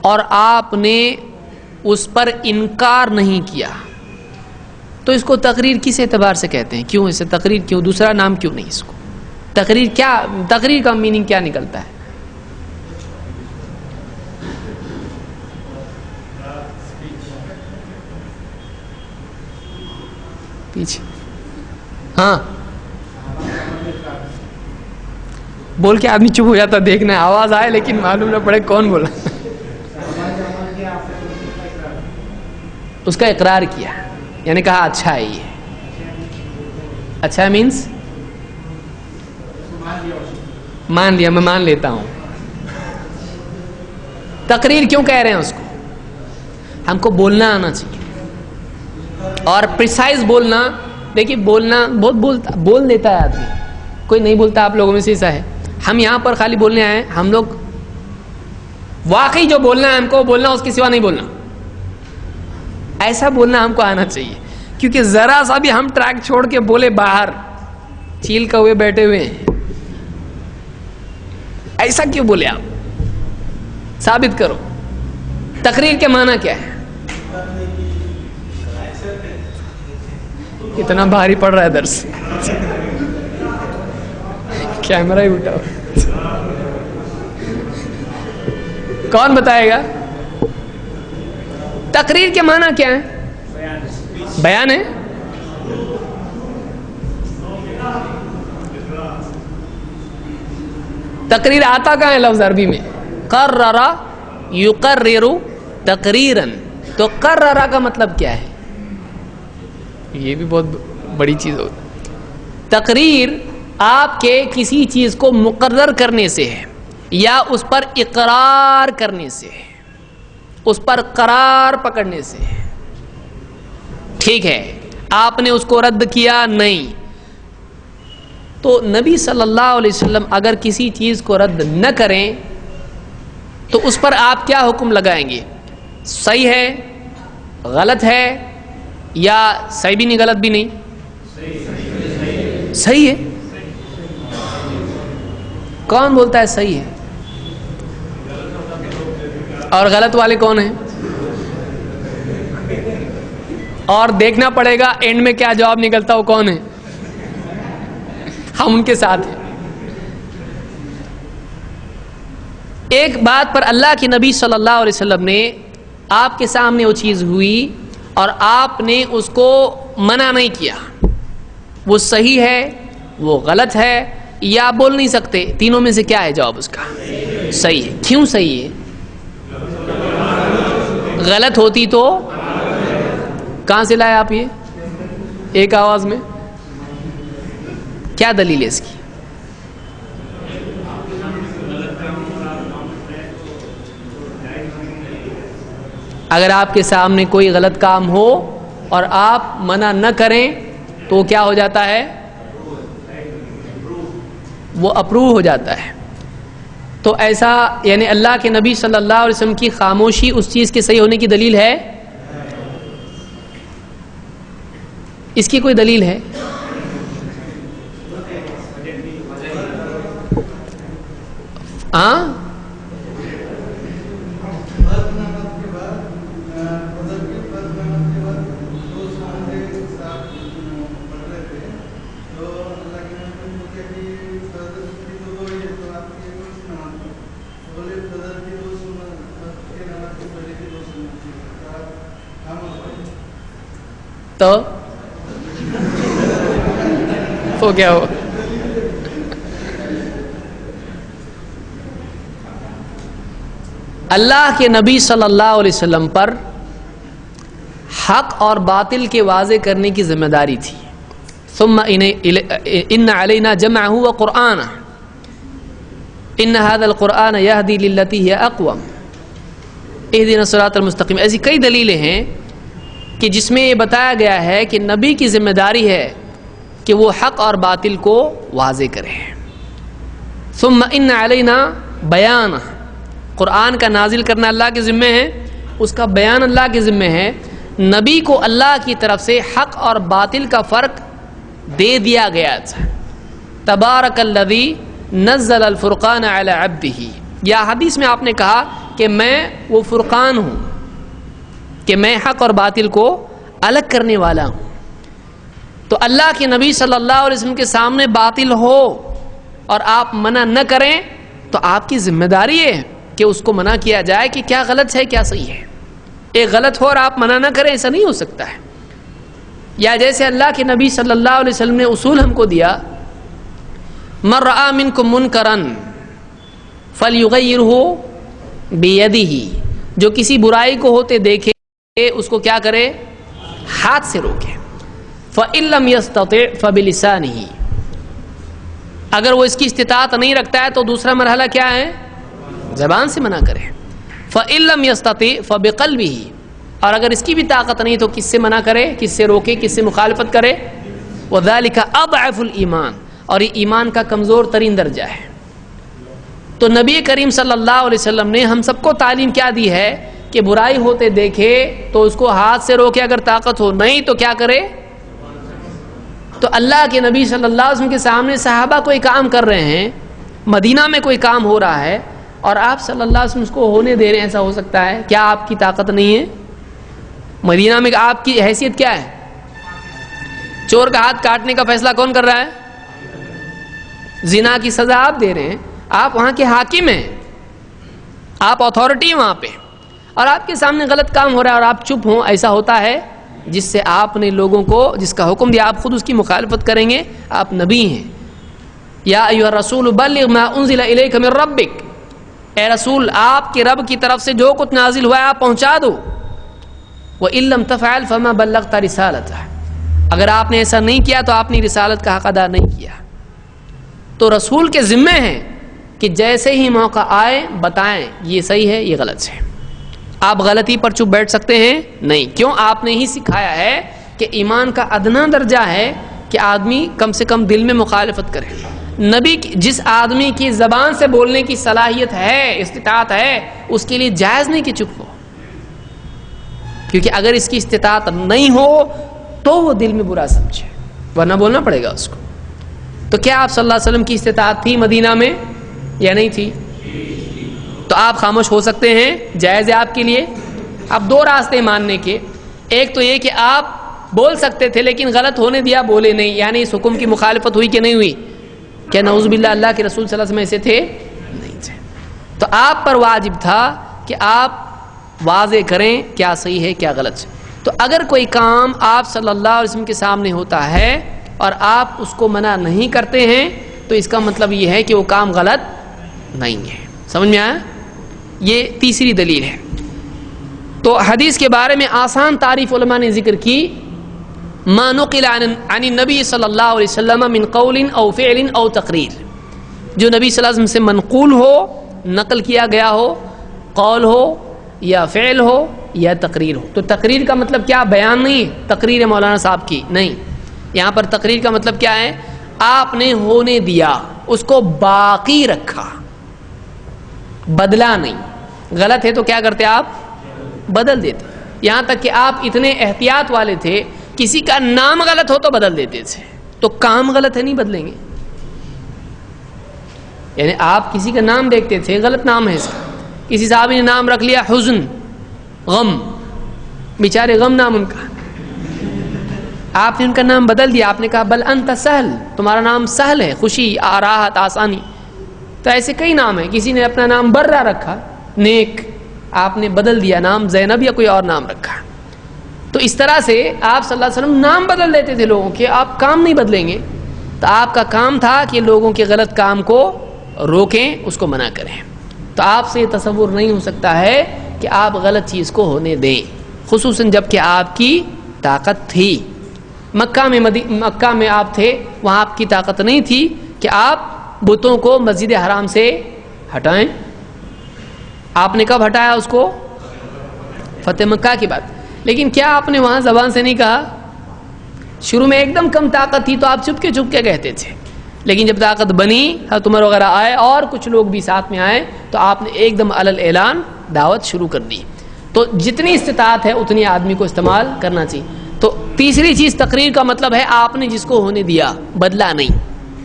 اور آپ نے اس پر انکار نہیں کیا تو اس کو تقریر کس اعتبار سے کہتے ہیں؟ کیوں اسے تقریر کیوں؟ دوسرا نام کیوں نہیں اس کو؟ تقریر کیا؟ تقریر کا میننگ کیا نکلتا ہے؟ پیچھے ہاں بول کے آدمی چپ ہو جاتا، دیکھنا ہے آواز آئے لیکن معلوم نہ پڑے کون بولا. اس کا اقرار کیا، یعنی کہا اچھا ہے یہ. اچھا مینس مان لیا، میں مان لیتا ہوں. تقریر کیوں کہہ رہے ہیں اس کو؟ ہم کو بولنا آنا چاہیے اور پریسائز بولنا. دیکھیے بولنا بہت بول دیتا ہے آدمی، کوئی نہیں بولتا آپ لوگوں میں سے ایسا ہے. ہم یہاں پر خالی بولنے آئے ہیں، ہم لوگ واقعی جو بولنا ہے ہم کو بولنا، اس کے سوا نہیں بولنا. ایسا بولنا ہم کو آنا چاہیے، کیونکہ ذرا سا بھی ہم ٹریک چھوڑ کے بولے باہر چیل کا ہوئے بیٹھے ہوئے ہیں. ایسا کیوں بولے؟ آپ ثابت کرو. تقریر کے معنی کیا ہے؟ اتنا بھاری پڑ رہا ہے درس، کیمرہ ہی اٹھاؤ. کون بتائے گا؟ تقریر کے معنی کیا ہے؟ بیان ہے. تقریر آتا کہاں ہے لفظ عربی میں؟ قرر یقرر تقریرا. تو قرر کا مطلب کیا ہے؟ یہ بھی بہت بڑی چیز ہوتی. تقریر آپ کے کسی چیز کو مقرر کرنے سے ہے یا اس پر اقرار کرنے سے ہے، اس پر قرار پکڑنے سے ہے. ٹھیک ہے، آپ نے اس کو رد کیا نہیں. تو نبی صلی اللہ علیہ وسلم اگر کسی چیز کو رد نہ کریں تو اس پر آپ کیا حکم لگائیں گے؟ صحیح ہے، غلط ہے، یا صحیح بھی نہیں غلط بھی نہیں؟ صحیح ہے. کون بولتا ہے صحیح ہے؟ اور غلط والے کون ہیں؟ اور دیکھنا پڑے گا اینڈ میں کیا جواب نکلتا وہ کون ہے. ہم ان کے ساتھ ہیں. ایک بات پر اللہ کے نبی صلی اللہ علیہ وسلم نے، آپ کے سامنے وہ چیز ہوئی اور آپ نے اس کو منع نہیں کیا، وہ صحیح ہے، وہ غلط ہے، یا بول نہیں سکتے. تینوں میں سے کیا ہے جواب اس کا؟ صحیح ہے. کیوں صحیح ہے؟ غلط ہوتی تو کہاں سے لائے آپ یہ ایک آواز میں؟ کیا دلیل ہے اس کی؟ اگر آپ کے سامنے کوئی غلط کام ہو اور آپ منع نہ کریں تو کیا ہو جاتا ہے؟ وہ اپروو ہو جاتا ہے. تو ایسا یعنی اللہ کے نبی صلی اللہ علیہ وسلم کی خاموشی اس چیز کے صحیح ہونے کی دلیل ہے؟ اس کی کوئی دلیل ہے؟ ہاں تو کیا ہو؟ اللہ کے نبی صلی اللہ علیہ وسلم پر حق اور باطل کے واضح کرنے کی ذمہ داری تھی. ثم ان علینا جمعہ وقرآنہ ان هذا القرآن یہدی للتی ہی اقوم اہدنا الصراط المستقیم. ایسی کئی دلیلیں ہیں کہ جس میں یہ بتایا گیا ہے کہ نبی کی ذمہ داری ہے کہ وہ حق اور باطل کو واضح کرے. ثم ان علینا بیان، قرآن کا نازل کرنا اللہ کے ذمے ہے، اس کا بیان اللہ کے ذمے ہے، نبی کو اللہ کی طرف سے حق اور باطل کا فرق دے دیا گیا تھا۔ تبارک الذی نزل الفرقان علی عبدہ، یا حدیث میں آپ نے کہا کہ میں وہ فرقان ہوں، کہ میں حق اور باطل کو الگ کرنے والا ہوں۔ تو اللہ کے نبی صلی اللہ علیہ وسلم کے سامنے باطل ہو اور آپ منع نہ کریں تو آپ کی ذمہ داری ہے کہ اس کو منع کیا جائے کہ کیا غلط ہے کیا صحیح ہے۔ ایک غلط ہو اور آپ منع نہ کریں، ایسا نہیں ہو سکتا ہے۔ یا جیسے اللہ کے نبی صلی اللہ علیہ وسلم نے اصول ہم کو دیا، من رآ منکم منکرا فلیغیرہ بیدہ، جو کسی برائی کو ہوتے دیکھے اس کو کیا کرے؟ ہاتھ سے روکے۔ فإن لم يستطع فبلسانہ، اگر وہ اس کی استطاعت نہیں رکھتا ہے تو دوسرا مرحلہ کیا ہے؟ زبان سے منع کرے۔ فإن لم يستطع فبقلبہ، اور اگر اس کی بھی طاقت نہیں تو کس سے منع کرے، کس سے روکے، کس سے مخالفت کرے؟ وذلک اضعف الایمان، اور یہ ایمان کا کمزور ترین درجہ ہے۔ تو نبی کریم صلی اللہ علیہ وسلم نے ہم سب کو تعلیم کیا دی ہے کہ برائی ہوتے دیکھے تو اس کو ہاتھ سے روکے، اگر طاقت ہو، نہیں تو کیا کرے؟ تو اللہ کے نبی صلی اللہ علیہ وسلم کے سامنے صحابہ کوئی کام کر رہے ہیں، مدینہ میں کوئی کام ہو رہا ہے اور آپ صلی اللہ علیہ وسلم اس کو ہونے دے رہے ہیں، ایسا ہو سکتا ہے؟ کیا آپ کی طاقت نہیں ہے؟ مدینہ میں آپ کی حیثیت کیا ہے؟ چور کا ہاتھ کاٹنے کا فیصلہ کون کر رہا ہے؟ زنا کی سزا آپ دے رہے ہیں، آپ وہاں کے حاکم ہیں، آپ اتھارٹی ہیں وہاں پہ، اور آپ کے سامنے غلط کام ہو رہا ہے اور آپ چپ ہوں، ایسا ہوتا ہے؟ جس سے آپ نے لوگوں کو جس کا حکم دیا آپ خود اس کی مخالفت کریں گے؟ آپ نبی ہیں۔ یا ایھا الرسول بلغ ما انزل الیک من ربک، اے رسول آپ کے رب کی طرف سے جو کچھ نازل ہوا ہے آپ پہنچا دو۔ وَإِن لَّمْ تَفْعَلْ فَمَا بَلَّغْتَ رِسَالَتَهُ، اگر آپ نے ایسا نہیں کیا تو آپ نے رسالت کا حق ادا نہیں کیا۔ تو رسول کے ذمے ہیں کہ جیسے ہی موقع آئے بتائیں یہ صحیح ہے یہ غلط ہے۔ آپ غلطی پر چپ بیٹھ سکتے ہیں؟ نہیں، کیوں؟ آپ نے ہی سکھایا ہے کہ ایمان کا ادنا درجہ ہے کہ آدمی کم سے کم دل میں مخالفت کرے۔ نبی جس آدمی کی زبان سے بولنے کی صلاحیت ہے، استطاعت ہے، اس کے لیے جائز نہیں کہ چپ ہو، کیونکہ اگر اس کی استطاعت نہیں ہو تو وہ دل میں برا سمجھے، ورنہ بولنا پڑے گا اس کو۔ تو کیا آپ صلی اللہ علیہ وسلم کی استطاعت تھی مدینہ میں یا نہیں تھی؟ تو آپ خاموش ہو سکتے ہیں، جائز ہے آپ کے لیے۔ اب دو راستے ماننے کے، ایک تو یہ کہ آپ بول سکتے تھے لیکن غلط ہونے دیا، بولے نہیں، یعنی اس حکم کی مخالفت ہوئی کہ نہیں ہوئی؟ کیا نعوذ باللہ اللہ کے رسول صلی اللہ علیہ وسلم ایسے تھے؟ نہیں تھے۔ تو آپ پر واجب تھا کہ آپ واضح کریں کیا صحیح ہے کیا غلط ہے۔ تو اگر کوئی کام آپ صلی اللہ علیہ وسلم کے سامنے ہوتا ہے اور آپ اس کو منع نہیں کرتے ہیں تو اس کا مطلب یہ ہے کہ وہ کام غلط نہیں ہے۔ سمجھ میں آیا؟ یہ تیسری دلیل ہے۔ تو حدیث کے بارے میں آسان تعریف علماء نے ذکر کی، ما نقل عن النبی صلی اللہ علیہ وسلم من قول او فعل او تقریر، جو نبی صلی اللہ علیہ وسلم سے منقول ہو، نقل کیا گیا ہو، قول ہو یا فعل ہو یا تقریر ہو۔ تو تقریر کا مطلب کیا؟ بیان نہیں، تقریر ہے مولانا صاحب کی، نہیں، یہاں پر تقریر کا مطلب کیا ہے؟ آپ نے ہونے دیا، اس کو باقی رکھا، بدلا نہیں۔ غلط ہے تو کیا کرتے آپ؟ بدل دیتے۔ یہاں تک کہ آپ اتنے احتیاط والے تھے، کسی کا نام غلط ہو تو بدل دیتے تھے۔ تو کام غلط ہے نہیں بدلیں گے، یعنی آپ کسی کا نام دیکھتے تھے، غلط نام ہے اس کا، کسی صحابی نے نام رکھ لیا حزن، غم، بیچارے غم نام ان کا، آپ نے ان کا نام بدل دیا، آپ نے کہا بل انت سہل، تمہارا نام سہل ہے، خوشی، راحت، آسانی۔ تو ایسے کئی نام ہیں، کسی نے اپنا نام برہ رکھا، نیک، آپ نے بدل دیا نام زینب یا کوئی اور نام رکھا۔ تو اس طرح سے آپ صلی اللہ علیہ وسلم نام بدل دیتے تھے لوگوں کے، آپ کام نہیں بدلیں گے۔ تو آپ کا کام تھا کہ لوگوں کے غلط کام کو روکیں، اس کو منع کریں۔ تو آپ سے یہ تصور نہیں ہو سکتا ہے کہ آپ غلط چیز کو ہونے دیں، خصوصاً جب کہ آپ کی طاقت تھی۔ مکہ میں آپ تھے، وہاں آپ کی طاقت نہیں تھی کہ آپ بتوں کو مسجد حرام سے ہٹائیں۔ آپ نے کب ہٹایا اس کو؟ فتح مکہ کی بات۔ لیکن کیا آپ نے وہاں زبان سے نہیں کہا؟ شروع میں ایک دم کم طاقت تھی تو آپ چپ کے کہتے تھے، لیکن جب طاقت بنی، حضرت عمر وغیرہ آئے اور کچھ لوگ بھی ساتھ میں آئے تو آپ نے ایک دم علل اعلان دعوت شروع کر دی. تو جتنی استطاعت ہے اتنی آدمی کو استعمال کرنا چاہیے. تو تیسری چیز تقریر کا مطلب ہے آپ نے جس کو ہونے دیا، بدلا نہیں،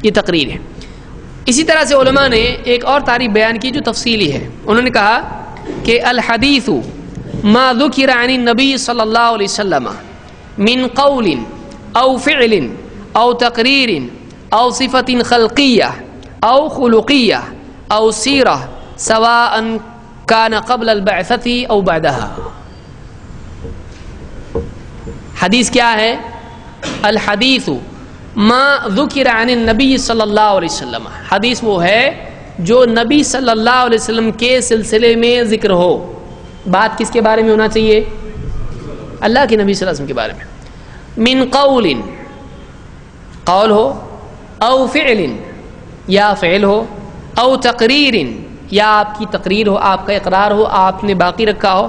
یہ تقریر ہے. اسی طرح سے علماء نے ایک اور تعریف بیان کی جو تفصیلی ہے. انہوں نے کہا کہ الحدیث ما ذکر عن النبی صلی اللہ علیہ وسلم من قول او فعل او تقریر او صفت خلقیہ او خلقیہ او سیرہ سواء کان قبل البعثۃ او بعدها. حدیث کیا ہے؟ الحدیث ما ذکر عن النبی صلی اللہ علیہ وسلم. حدیث وہ ہے جو نبی صلی اللہ علیہ وسلم کے سلسلے میں ذکر ہو. بات کس کے بارے میں ہونا چاہیے؟ اللہ کے نبی صلی اللہ علیہ وسلم کے بارے میں. من قول، قول ہو، او فعل یا فعل ہو، او تقریر یا آپ کی تقریر ہو، آپ کا اقرار ہو، آپ نے باقی رکھا ہو،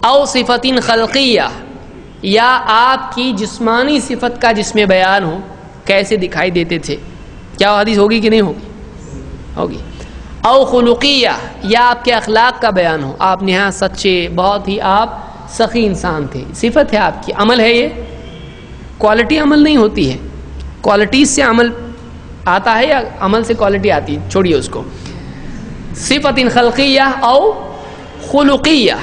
او صفت خلقیہ یا آپ کی جسمانی صفت کا جس میں بیان ہو، کیسے دکھائی دیتے تھے. کیا وہ حدیث ہوگی کہ نہیں ہوگی؟ ہوگی. او خلقیہ یا آپ کے اخلاق کا بیان ہو، آپ نہایت سچے، بہت ہی آپ سخی انسان تھے، صفت ہے آپ کی، عمل ہے. یہ کوالٹی عمل نہیں ہوتی ہے، کوالٹیز سے عمل آتا ہے یا عمل سے کوالٹی آتی ہے، چھوڑیے اس کو. صفت خلقیہ او خلقیہ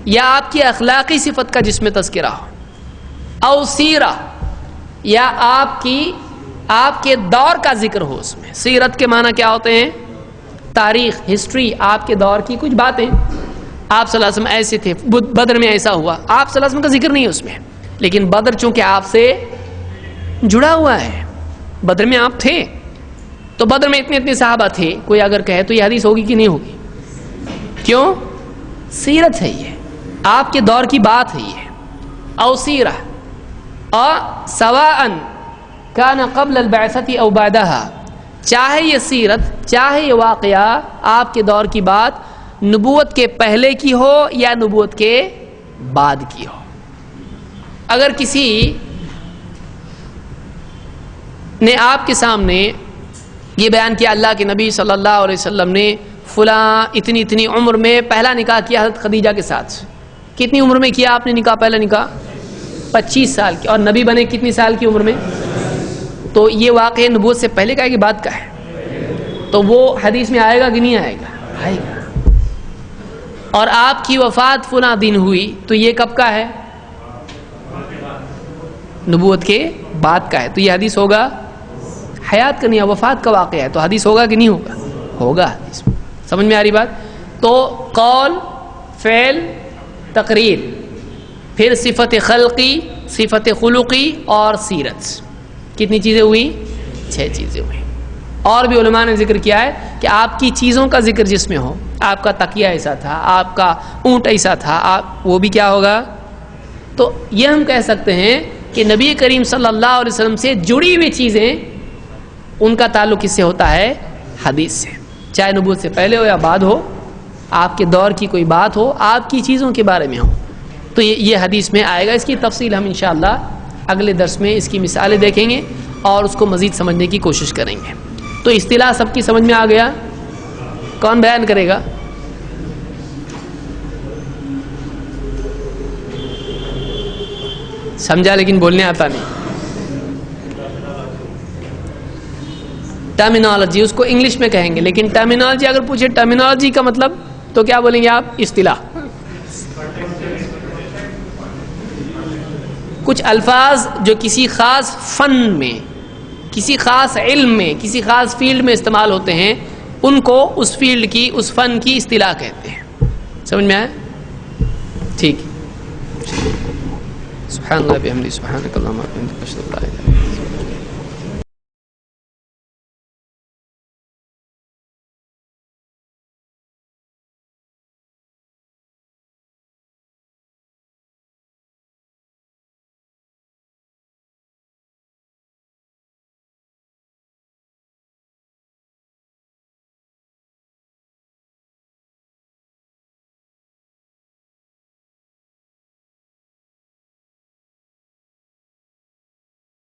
یا آپ کی اخلاقی صفت کا جس میں تذکرہ ہو، او سیرہ یا آپ کے دور کا ذکر ہو. اس میں سیرت کے معنی کیا ہوتے ہیں؟ تاریخ، ہسٹری، آپ کے دور کی کچھ باتیں. آپ صلی اللہ علیہ وسلم ایسے تھے، بدر میں ایسا ہوا، آپ صلی اللہ علیہ وسلم کا ذکر نہیں ہے اس میں، لیکن بدر چونکہ آپ سے جڑا ہوا ہے، بدر میں آپ تھے، تو بدر میں اتنے صحابہ تھے. کوئی اگر کہے تو یہ حدیث ہوگی کہ نہیں ہوگی؟ کیوں؟ سیرت ہے، یہ آپ کے دور کی بات ہے. یہ او سیرہ اور سواء کان قبل البعثۃ او بعدها، چاہے یہ سیرت، چاہے یہ واقعہ آپ کے دور کی بات نبوت کے پہلے کی ہو یا نبوت کے بعد کی ہو. اگر کسی نے آپ کے سامنے یہ بیان کیا اللہ کے نبی صلی اللہ علیہ وسلم نے فلاں اتنی عمر میں پہلا نکاح کیا حضرت خدیجہ کے ساتھ. کتنی عمر میں کیا آپ نے نکاح؟ پہلا نکاح 25 سال کی، اور نبی بنے کتنی سال کی عمر میں؟ تو یہ واقعہ نبوت سے پہلے کا ہے کہ بعد کا ہے؟ تو وہ حدیث میں آئے گا کہ نہیں آئے گا؟ آئے گا. اور آپ کی وفات فلاں دن ہوئی تو یہ کب کا ہے؟ نبوت کے بعد کا ہے. تو یہ حدیث ہوگا، حیات کا نہیں ہے، وفات کا واقعہ ہے، تو حدیث ہوگا کہ نہیں ہوگا؟ ہوگا حدیث. سمجھ میں آ رہی بات؟ تو قول، فعل، تقریر، پھر صفت خلقی، صفت خلقی اور سیرت. کتنی چیزیں ہوئی؟ 6 چیزیں ہوئی. اور بھی علماء نے ذکر کیا ہے کہ آپ کی چیزوں کا ذکر جس میں ہو، آپ کا تکیہ ایسا تھا، آپ کا اونٹ ایسا تھا، وہ بھی کیا ہوگا؟ تو یہ ہم کہہ سکتے ہیں کہ نبی کریم صلی اللہ علیہ وسلم سے جڑی ہوئی چیزیں، ان کا تعلق کس سے ہوتا ہے؟ حدیث سے. چاہے نبوت سے پہلے ہو یا بعد ہو، آپ کے دور کی کوئی بات ہو، آپ کی چیزوں کے بارے میں ہو، تو یہ حدیث میں آئے گا. اس کی تفصیل ہم انشاءاللہ اگلے درس میں اس کی مثالیں دیکھیں گے اور اس کو مزید سمجھنے کی کوشش کریں گے. تو اصطلاح سب کی سمجھ میں آ گیا؟ کون بیان کرے گا؟ سمجھا لیکن بولنے آتا نہیں. ٹرمینالوجی اس کو انگلش میں کہیں گے، لیکن ٹرمینالوجی اگر پوچھے ٹرمینالوجی کا مطلب تو کیا بولیں گے آپ؟ اصطلاح. کچھ الفاظ جو کسی خاص فن میں، کسی خاص علم میں، کسی خاص فیلڈ میں استعمال ہوتے ہیں، ان کو اس فیلڈ کی، اس فن کی اصطلاح کہتے ہیں. سمجھ میں آیا؟ ٹھیک. سبحان اللہ بحمدہ، سبحانک اللہم وبحمدک، اشہد ان لا الہ الا انت.